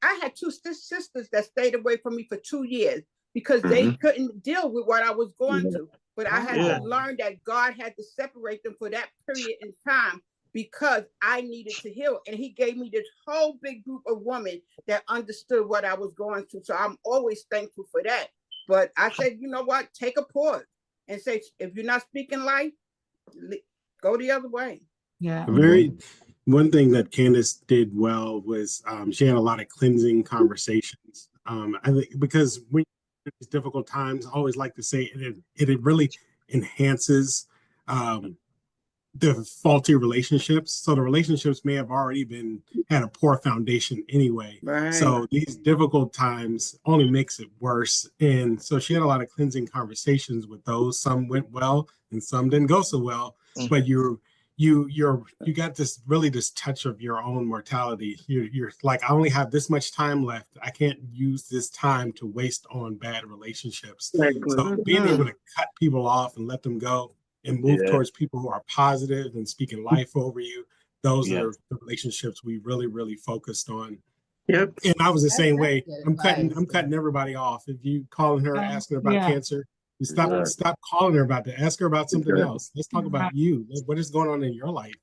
I had two sisters that stayed away from me for 2 years because they Mhm. couldn't deal with what I was going through. But I had Yeah. to learn that God had to separate them for that period in time because I needed to heal. And he gave me this whole big group of women that understood what I was going through. So I'm always thankful for that. But I said, you know what? Take a pause and say, if you're not speaking life, go the other way. Yeah. One thing that Candace did well was she had a lot of cleansing conversations. I think because when these difficult times, I always like to say it really enhances the faulty relationships. So the relationships may have already had a poor foundation anyway. Right. So these difficult times only makes it worse. And so she had a lot of cleansing conversations with those. Some went well and some didn't go so well. But you got this touch of your own mortality. You're like, I only have this much time left. I can't use this time to waste on bad relationships. So being able to cut people off and let them go and move towards people who are positive and speaking life over you, those are the relationships we really, really focused on. Yep. And I was the same way. good I'm advice. cutting everybody off. If you calling her, asking her about Yeah. cancer, you stop calling her about that. Ask her about something else. Let's talk about you. What is going on in your life?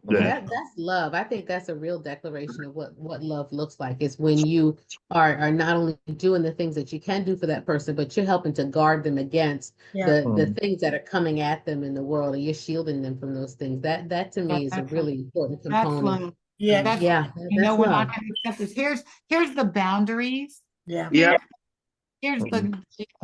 That's love. I think that's a real declaration of what love looks like. It's when you are not only doing the things that you can do for that person, but you're helping to guard them against the things that are coming at them in the world, and you're shielding them from those things. That to me is a really important That's component. love. Yeah. That's, Yeah, you know, that's we're love. not going to accept this. Here's the boundaries. Yeah. Yeah. Here's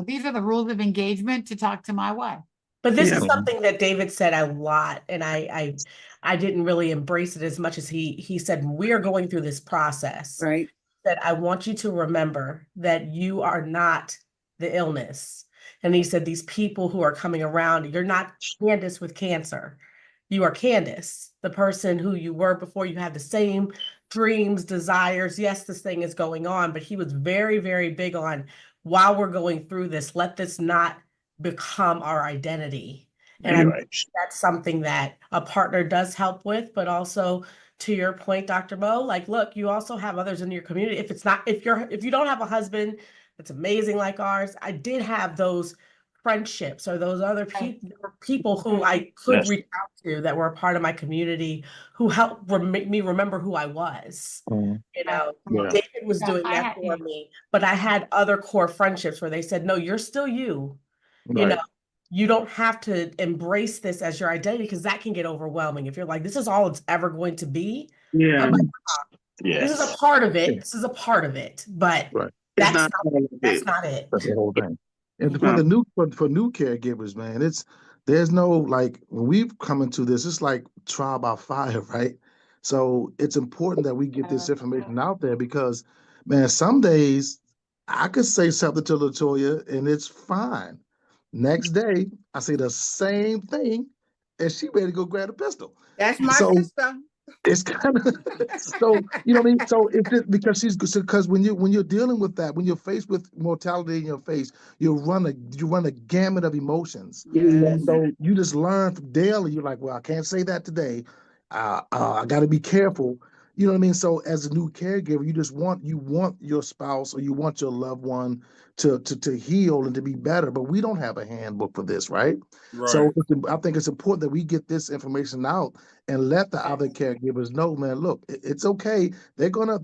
these are the rules of engagement to talk to my wife. But this is something that David said a lot, and I didn't really embrace it as much as he said, we're going through this process. Right. That I want you to remember that you are not the illness. And he said, these people who are coming around, you're not Candace with cancer. You are Candace, the person who you were before. You have the same dreams, desires. Yes, this thing is going on, but he was very, very big on, while we're going through this, let this not become our identity. And I think that's something that a partner does help with, but also to your point, Dr. Mo, like, look, you also have others in your community. If you don't have a husband that's amazing like ours, I did have those friendships or those other people who I could reach out to that were a part of my community who helped make me remember who I was. You know, David was doing that for me, but I had other core friendships where they said, no, you're still you. You know, you don't have to embrace this as your identity, because that can get overwhelming. If you're like, this is all it's ever going to be. I'm like, this is a part of it. This is a part of it, but that's not it. That's the whole thing. And for new caregivers, man, there's no, like, when we've come into this, it's like trial by fire, right? So it's important that we get this information out there because, man, some days I could say something to LaToya and it's fine. Next day, I say the same thing, and she ready to go grab a pistol. That's my sister. It's kind of so, you know what I mean. So it's just because when you're dealing with that, when you're faced with mortality in your face, you run a gamut of emotions. Yes. So you just learn from daily. You're like, well, I can't say that today. I got to be careful. You know what I mean? So as a new caregiver, you want your spouse or you want your loved one to heal and to be better, but we don't have a handbook for this, right? So I think it's important that we get this information out and let the other caregivers know, man, look, it's okay. They're gonna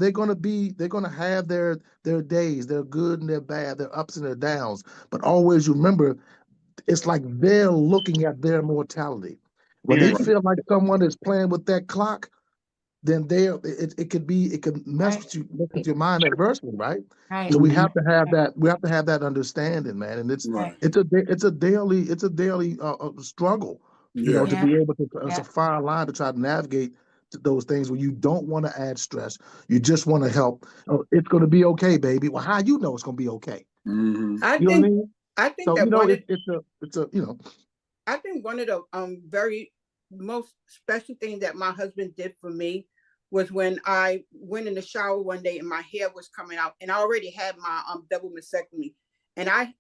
have their days, their good and their bad, their ups and their downs. But always remember, it's like they're looking at their mortality. When they feel like someone is playing with that clock, then it could mess with your mind adversely, right? So we have to have that understanding, man. And it's a daily struggle, you know, to be able to, it's a fine line to try to navigate those things where you don't want to add stress. You just want to help. Oh, it's going to be okay, baby. Well, how you know it's going to be okay? I You know what I mean? think So, that you know, it's a, you know. I think one of the very most special things that my husband did for me was when I went in the shower one day and my hair was coming out, and I already had my double mastectomy, and I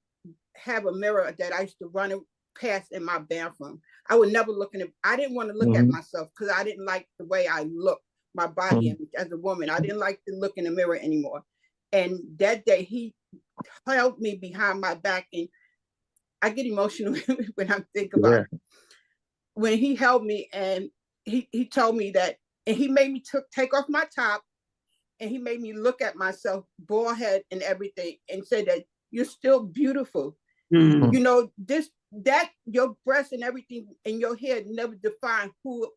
have a mirror that I used to run past in my bathroom. I would never look in it. I didn't want to look at myself because I didn't like the way I looked, my body image as a woman. I didn't like to look in the mirror anymore. And that day he held me behind my back, and I get emotional when I think about it. When he held me and he told me that, and he made me take off my top, and he made me look at myself, bald head and everything, and said that you're still beautiful. You know, that your breasts and everything in your head never define who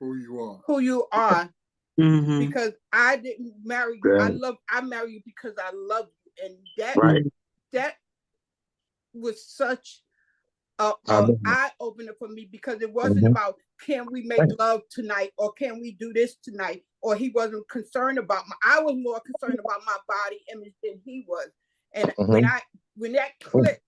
you are. Because I didn't marry you. I married you because I love you. And that was such a eye opener for me, because it wasn't about, can we make love tonight, or can we do this tonight? Or he wasn't concerned about I was more concerned about my body image than he was. And when that clicked,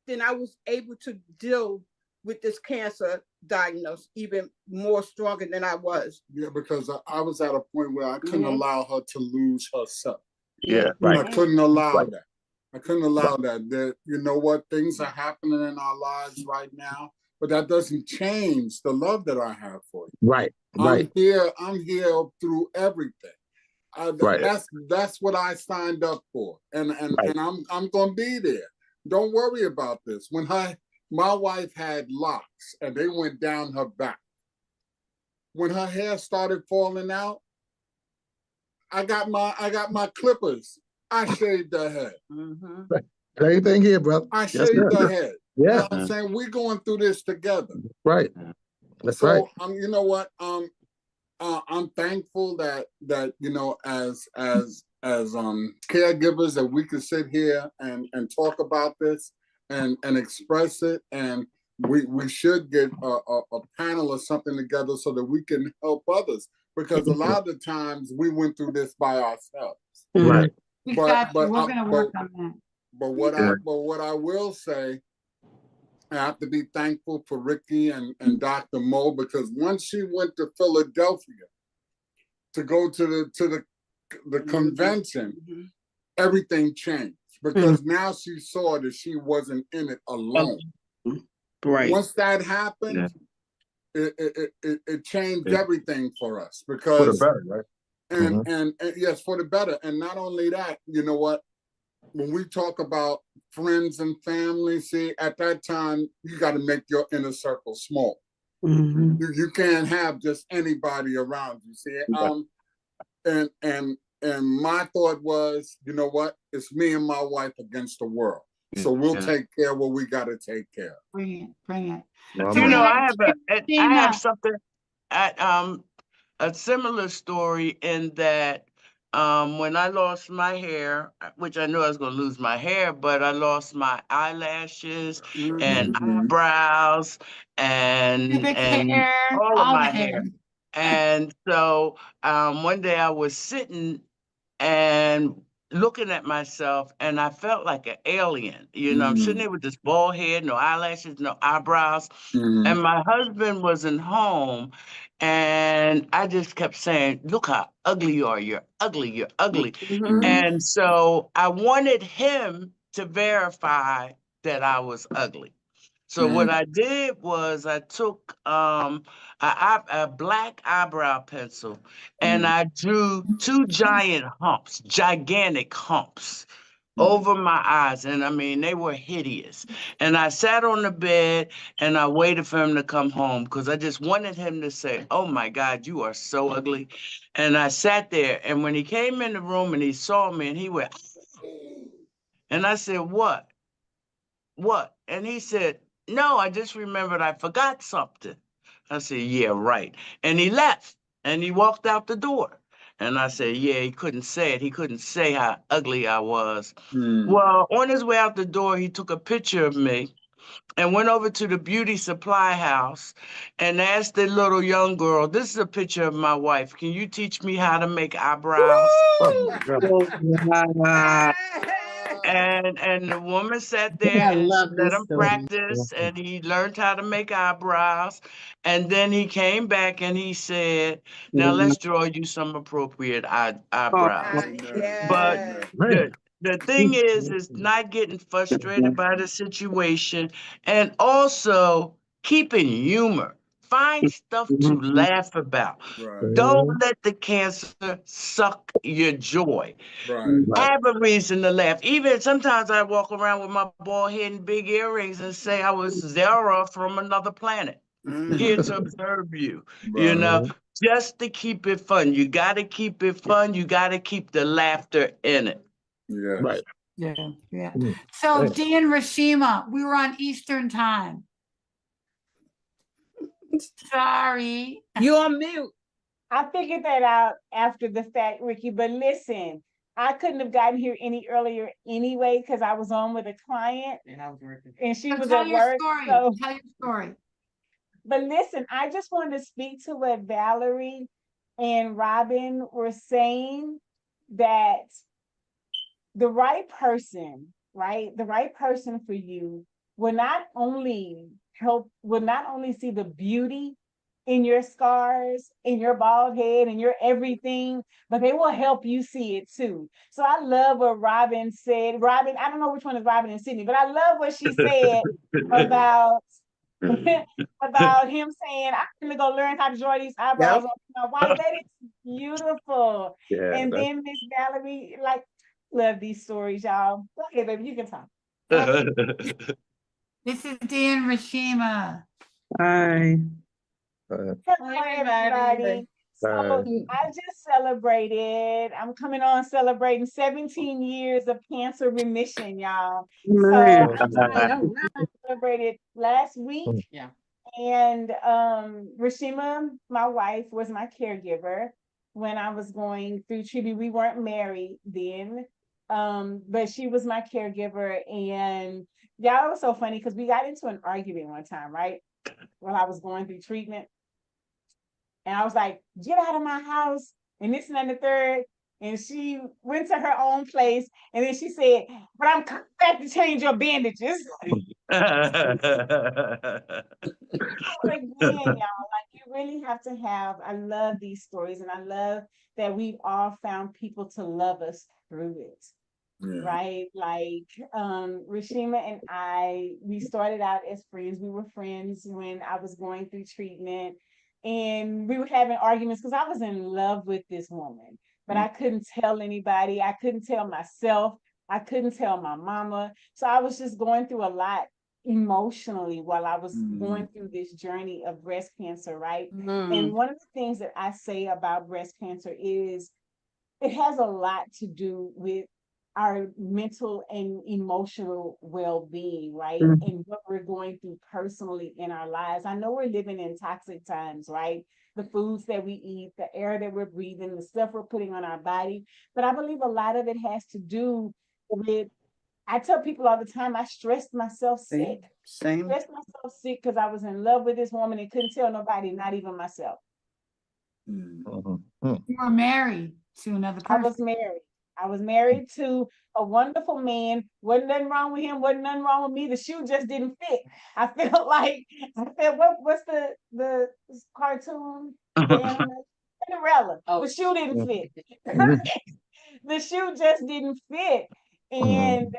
then I was able to deal with this cancer diagnosis even more stronger than I was. Yeah, because I was at a point where I couldn't allow her to lose herself. Yeah, right. I couldn't allow that. I couldn't allow that. You know what? Things are happening in our lives right now, but that doesn't change the love that I have for you. Right. I'm here through everything. That's what I signed up for, and I'm gonna be there. Don't worry about this. When my wife had locks and they went down her back, when her hair started falling out, I got my clippers. I shaved her head. Same thing here, brother. I shaved her head. Yeah. You know what I'm saying? We're going through this together. Right. That's right. You know what? I'm thankful that you know, as caregivers, that we can sit here and talk about this and express it, and we should get a panel or something together so that we can help others, because a lot of the times we went through this by ourselves. Right. We're going to work on that. But what I will say, I have to be thankful for Ricky and Dr. Mo, because once she went to Philadelphia to go to the convention, everything changed, because now she saw that she wasn't in it alone. Right. Once that happened, it changed everything for us, because for the better, right? And yes, for the better. And not only that, you know what? When we talk about friends and family, see, at that time, you got to make your inner circle small. You can't have just anybody around you, see. And my thought was, you know what? It's me and my wife against the world. So we'll take care of what we got to take care of. Bring it. You know, I have something, a similar story in that when I lost my hair, which I knew I was going to lose my hair, but I lost my eyelashes and eyebrows and all of my hair. And so one day I was sitting and looking at myself, and I felt like an alien. You know, I'm sitting there with this bald head, no eyelashes, no eyebrows, and my husband wasn't home. And I just kept saying, look how ugly you are. You're ugly. You're ugly. And so I wanted him to verify that I was ugly. So what I did was I took a black eyebrow pencil, and I drew two gigantic humps over my eyes. And I mean, they were hideous. And I sat on the bed and I waited for him to come home, because I just wanted him to say, oh my God, you are so ugly. And I sat there, and when he came in the room and he saw me, and he went, and I said, what? And he said, no, I just remembered I forgot something. I said, yeah, right. And he left, and he walked out the door. And I said, yeah, he couldn't say it. He couldn't say how ugly I was. Well, on his way out the door, he took a picture of me and went over to the beauty supply house and asked the little young girl, this is a picture of my wife. Can you teach me how to make eyebrows? And the woman sat there and let him practice, and he learned how to make eyebrows. And then he came back and he said, now let's draw you some appropriate eyebrows. But The thing is not getting frustrated by the situation and also keeping humor. Find stuff to laugh about. Right. Don't let the cancer suck your joy. Right. Have a reason to laugh. Even sometimes I walk around with my bald head and big earrings and say I was Zara from another planet, here to observe you, you know, just to keep it fun. You got to keep it fun. You got to keep the laughter in it. Yeah. Right. Yeah, yeah. So Dan Rashima, we were on Eastern time. Sorry. You on mute. I figured that out after the fact, Ricky, but listen, I couldn't have gotten here any earlier anyway because I was on with a client And I was working. and she So was tell at your work. story. So, Tell your story. but listen, I just wanted to speak to what Valerie and Robin were saying, that the right person, right? The right person for you will not only see the beauty in your scars, in your bald head, and your everything, but they will help you see it too. So I love what Robin said. Robin, I don't know which one is Robin and Sydney, but I love what she said about about him saying, I'm gonna go learn how to draw these eyebrows on my wife. That is beautiful. Yeah. And then Miss Valerie, like, love these stories, y'all. Okay, baby, you can talk. This is Dan Rashima. Hi. Hello, everybody. So I just celebrated, I'm coming on celebrating 17 years of cancer remission, y'all. Man. So I celebrated last week. Yeah. And Rashima, my wife, was my caregiver when I was going through treatment. We weren't married then, but she was my caregiver. And y'all, it was so funny because we got into an argument one time, right? While I was going through treatment. And I was like, get out of my house, and this and the third. And she went to her own place. And then she said, but I'm coming back to change your bandages. Like, man, y'all, like, you really have to have, I love these stories, and I love that we've all found people to love us through it. Yeah. Right? Like, Rashima and we started out as friends. We were friends when I was going through treatment, and we were having arguments because I was in love with this woman, but I couldn't tell anybody. I couldn't tell myself. I couldn't tell my mama. So I was just going through a lot emotionally while I was going through this journey of breast cancer, right? And one of the things that I say about breast cancer is it has a lot to do with our mental and emotional well-being, right? And what we're going through personally in our lives. I know we're living in toxic times, right? The foods that we eat, the air that we're breathing, the stuff we're putting on our body. But I believe a lot of it has to do with, I tell people all the time, I stressed myself sick. Stressed myself sick because I was in love with this woman and couldn't tell nobody, not even myself. You were married to another person. I was married to a wonderful man. Wasn't nothing wrong with him. Wasn't nothing wrong with me. The shoe just didn't fit. I felt like, what's the cartoon? Cinderella. The shoe didn't fit. The shoe just didn't fit. And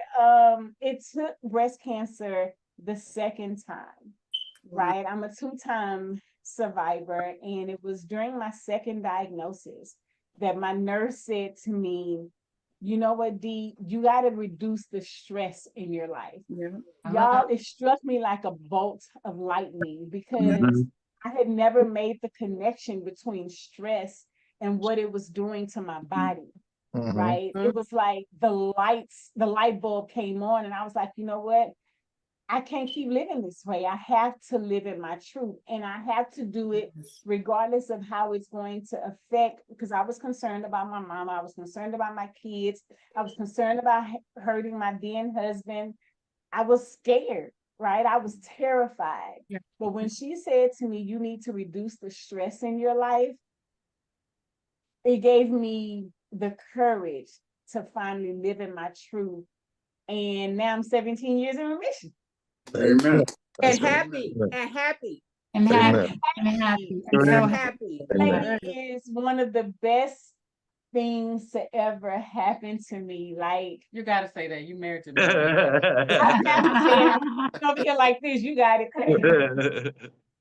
it took breast cancer the second time, right? I'm a 2-time survivor. And it was during my second diagnosis that my nurse said to me, you know what, Dee, you got to reduce the stress in your life. Y'all, it struck me like a bolt of lightning because I had never made the connection between stress and what it was doing to my body, right? It was like the light bulb came on, and I was like, you know what? I can't keep living this way. I have to live in my truth, and I have to do it regardless of how it's going to affect, because I was concerned about my mama. I was concerned about my kids. I was concerned about hurting my then husband. I was scared, right? I was terrified. But when she said to me, you need to reduce the stress in your life, it gave me the courage to finally live in my truth. And now I'm 17 years in remission. Amen. And happy. And happy. And happy. And happy. I'm so happy. Lady is one of the best things to ever happen to me. Like, You gotta say that. You married to me. I never said I'm over here like this. You got it.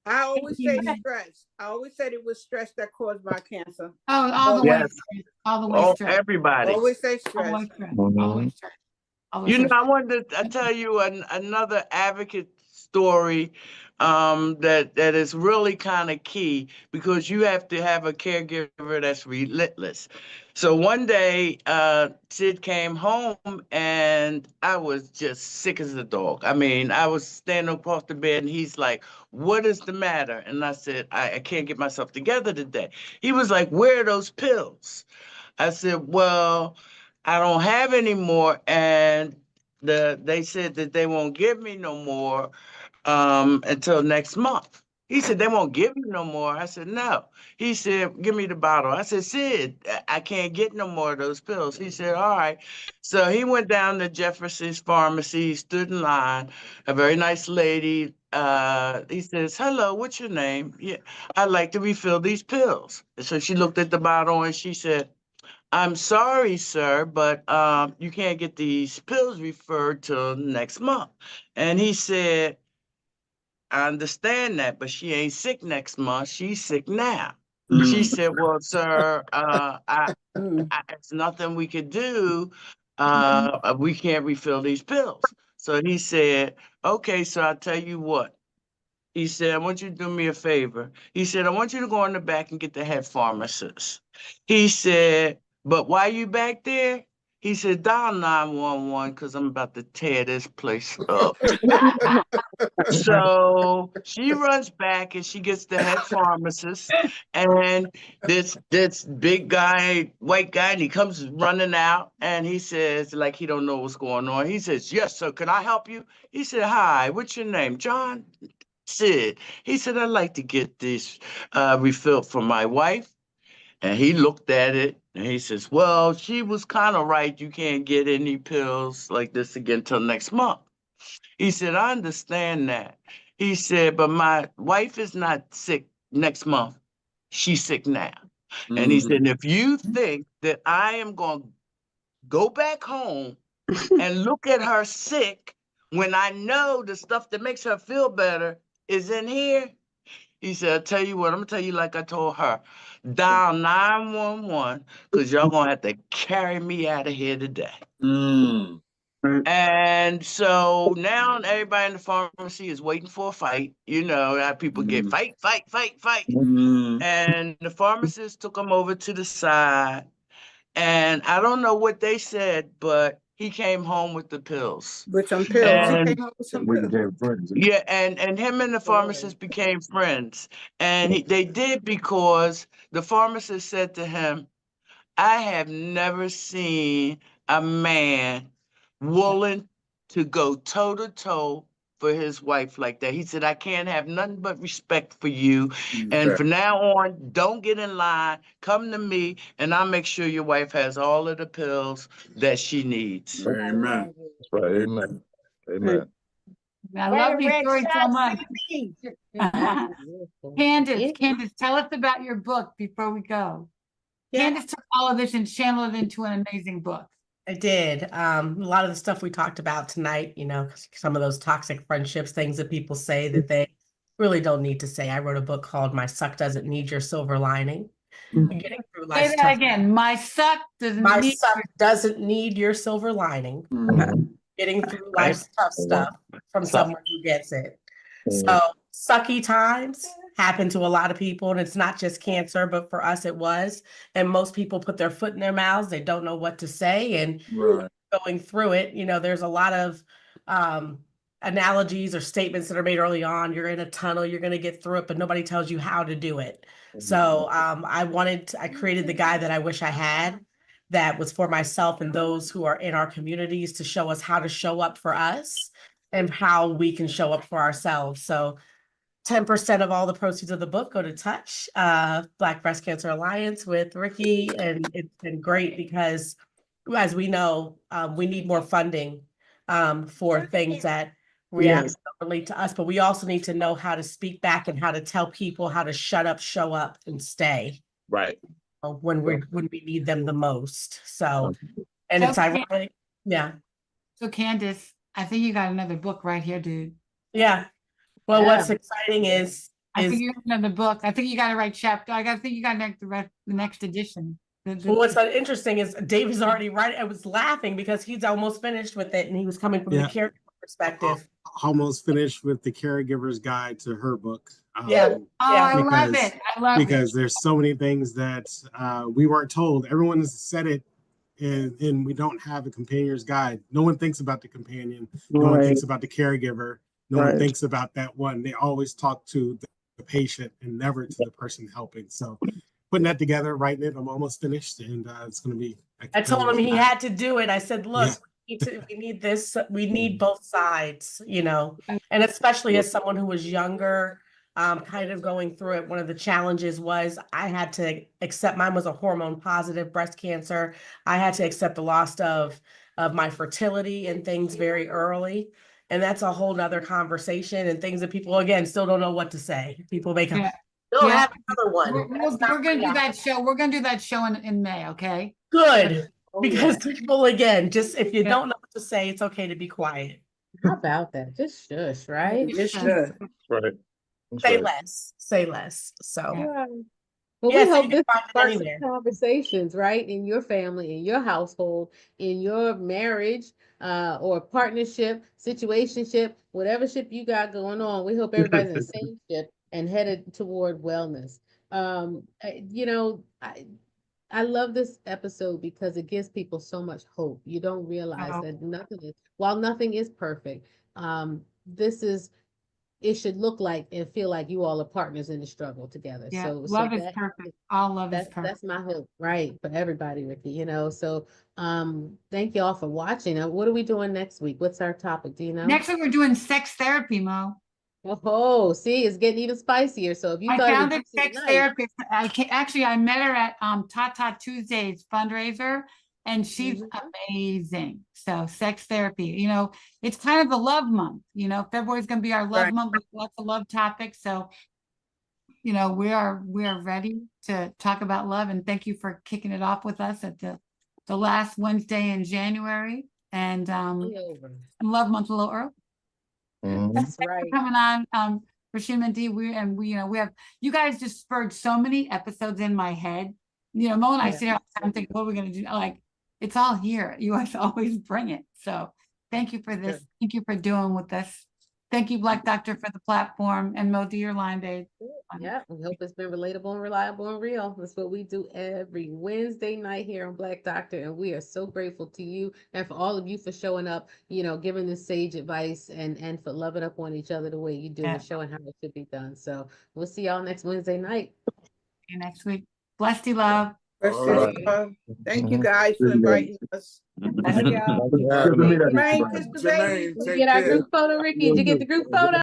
I always say stress. I always said it was stress that caused my cancer. Oh, all the way, Yes. straight, all the way Oh, straight, everybody. Always say all the way stress. straight, all the way straight. Always You know, straight. I wanted to tell you another advocate story that is really kind of key because you have to have a caregiver that's relentless. So one day, Sid came home and I was just sick as a dog. I mean, I was standing across the bed and he's like, "What is the matter?" And I said, I can't get myself together today. He was like, "Where are those pills?" I said, "Well, I don't have any more." And they said that they won't give me no more until next month. He said, "They won't give me no more." I said, "No." He said, "Give me the bottle." I said, "Sid, I can't get no more of those pills." He said, "All right." So he went down to Jefferson's pharmacy, stood in line, a very nice lady. He says, "Hello, what's your name?" "Yeah, I'd like to refill these pills." So she looked at the bottle and she said, "I'm sorry, sir, but you can't get these pills referred till next month." And he said, "I understand that, but she ain't sick next month. She's sick now." She said, "Well, sir, it's nothing we could do. We can't refill these pills." So he said, "Okay, so I'll tell you what." He said, "I want you to do me a favor." He said, "I want you to go in the back and get the head pharmacist." He said, "But why you back there?" He said, "Dial 911 because I'm about to tear this place up." So she runs back and she gets the head pharmacist and this big guy, white guy, and he comes running out and he says, like he don't know what's going on. He says, "Yes, sir, can I help you?" He said, "Hi, what's your name?" "John." "Sid." He said, "I'd like to get this refilled for my wife." And he looked at it and he says, "Well, she was kind of right. You can't get any pills like this again till next month." He said, "I understand that." He said, "But my wife is not sick next month. She's sick now." And he said, "If you think that I am going to go back home and look at her sick when I know the stuff that makes her feel better is in here," he said, "I'll tell you what, I'm going to tell you like I told her. Dial 911 because y'all going to have to carry me out of here today." And so now everybody in the pharmacy is waiting for a fight. You know, how people get fight, fight, fight, fight. And the pharmacist took him over to the side. And I don't know what they said, but he came home with the pills. With some pills. And He came up with some We pills. became friends. yeah, and him and the pharmacist became friends. And they did because the pharmacist said to him, "I have never seen a man willing to go toe to toe for his wife like that." He said, "I can't have nothing but respect for you. And from now on, don't get in line. Come to me, and I'll make sure your wife has all of the pills that she needs." Amen. That's right. Amen. Amen. I Where love the these red stories so shots much. be? Candace, tell us about your book before we go. Yeah. Candace took all of this and channeled it into an amazing book. I did. A lot of the stuff we talked about tonight, some of those toxic friendships, things that people say that they really don't need to say. I wrote a book called My Suck Doesn't Need Your Silver Lining. Getting through Say life's that tough. again. My suck My doesn't suck doesn't need your silver lining. Getting through life's tough stuff from someone who gets it. So sucky times happen to a lot of people, and it's not just cancer, but for us it was. And most people put their foot in their mouths. They don't know what to say, and going through it, there's a lot of analogies or statements that are made early on. You're in a tunnel, you're going to get through it, but nobody tells you how to do it. So I created the guide that I wish I had, that was for myself and those who are in our communities, to show us how to show up for us and how we can show up for ourselves. So 10% of all the proceeds of the book go to Touch, Black Breast Cancer Alliance with Ricky. And it's been great because, as we know, we need more funding for things that react differently to us, but we also need to know how to speak back and how to tell people how to shut up, show up, and stay. Right. when we need them the most. So, and it's Okay. ironic. Yeah. So Candace, I think you got another book right here, dude. Yeah. Well, what's Yeah. exciting is I think you got another book. I think you got to write chapter. think you got the next edition. well, what's interesting is Dave is already right. I was laughing because he's almost finished with it and he was coming from the caregiver perspective. Almost finished with the caregiver's guide to her book. Yeah. I love it. I love it. Because there's so many things that we weren't told. Everyone has said it, and we don't have a companion's guide. No one thinks about the companion. No one thinks about the caregiver. No one thinks about that one. They always talk to the patient and never to the person helping. So putting that together, writing it, I'm almost finished, and it's going to be. I told him he had to do it. I said, look, we need this. We need both sides, and especially as someone who was younger, kind of going through it. One of the challenges was I had to accept mine was a hormone positive breast cancer. I had to accept the loss of my fertility and things very early. And that's a whole nother conversation and things that people, again, still don't know what to say. People make have another one. We're going to do that show. We're going to do that show in May, okay? Good. Because people, again, just if you don't know what to say, it's okay to be quiet. How about that? Just shush, right? Just shush. Right. Say less. So. Yeah. Well, we hope this sparks some conversations, right? In your family, in your household, in your marriage, or partnership, situationship, whatever ship you got going on. We hope everybody's in the same ship and headed toward wellness. I love this episode because it gives people so much hope. You don't realize that while nothing is perfect, it should look like and feel like you all are partners in the struggle together. Yeah, so love is perfect. All love is perfect. That's my hope, right? For everybody, Ricky, So thank you all for watching. What are we doing next week? What's our topic? Do you know? Next week we're doing sex therapy, Mo. Oh, see, it's getting even spicier. So if you found it sex therapist. I met her at Tata Tuesdays fundraiser, and she's amazing. So sex therapy, it's kind of a love month. February's going to be our love month with lots of love topics. So, we are ready to talk about love. And thank you for kicking it off with us at the last Wednesday in January, and love month a little early. That's right. Coming on, Rashima and Dee, we have, you guys just spurred so many episodes in my head. Mo and I sit here all the time and think, what are we going to do? Like, it's all here. You guys always bring it. So thank you for this. Thank you for doing with us. Thank you, Black Doctor, for the platform, and Mo, do your line, babe. Yeah, we hope it's been relatable and reliable and real. That's what we do every Wednesday night here on Black Doctor, and we are so grateful to you and for all of you for showing up, giving this sage advice and for loving up on each other the way you do and showing how it should be done. So we'll see y'all next Wednesday night. See you next week. Bless you, love. Thank you guys for inviting us. Get our group photo, Ricky. Did you get the group photo?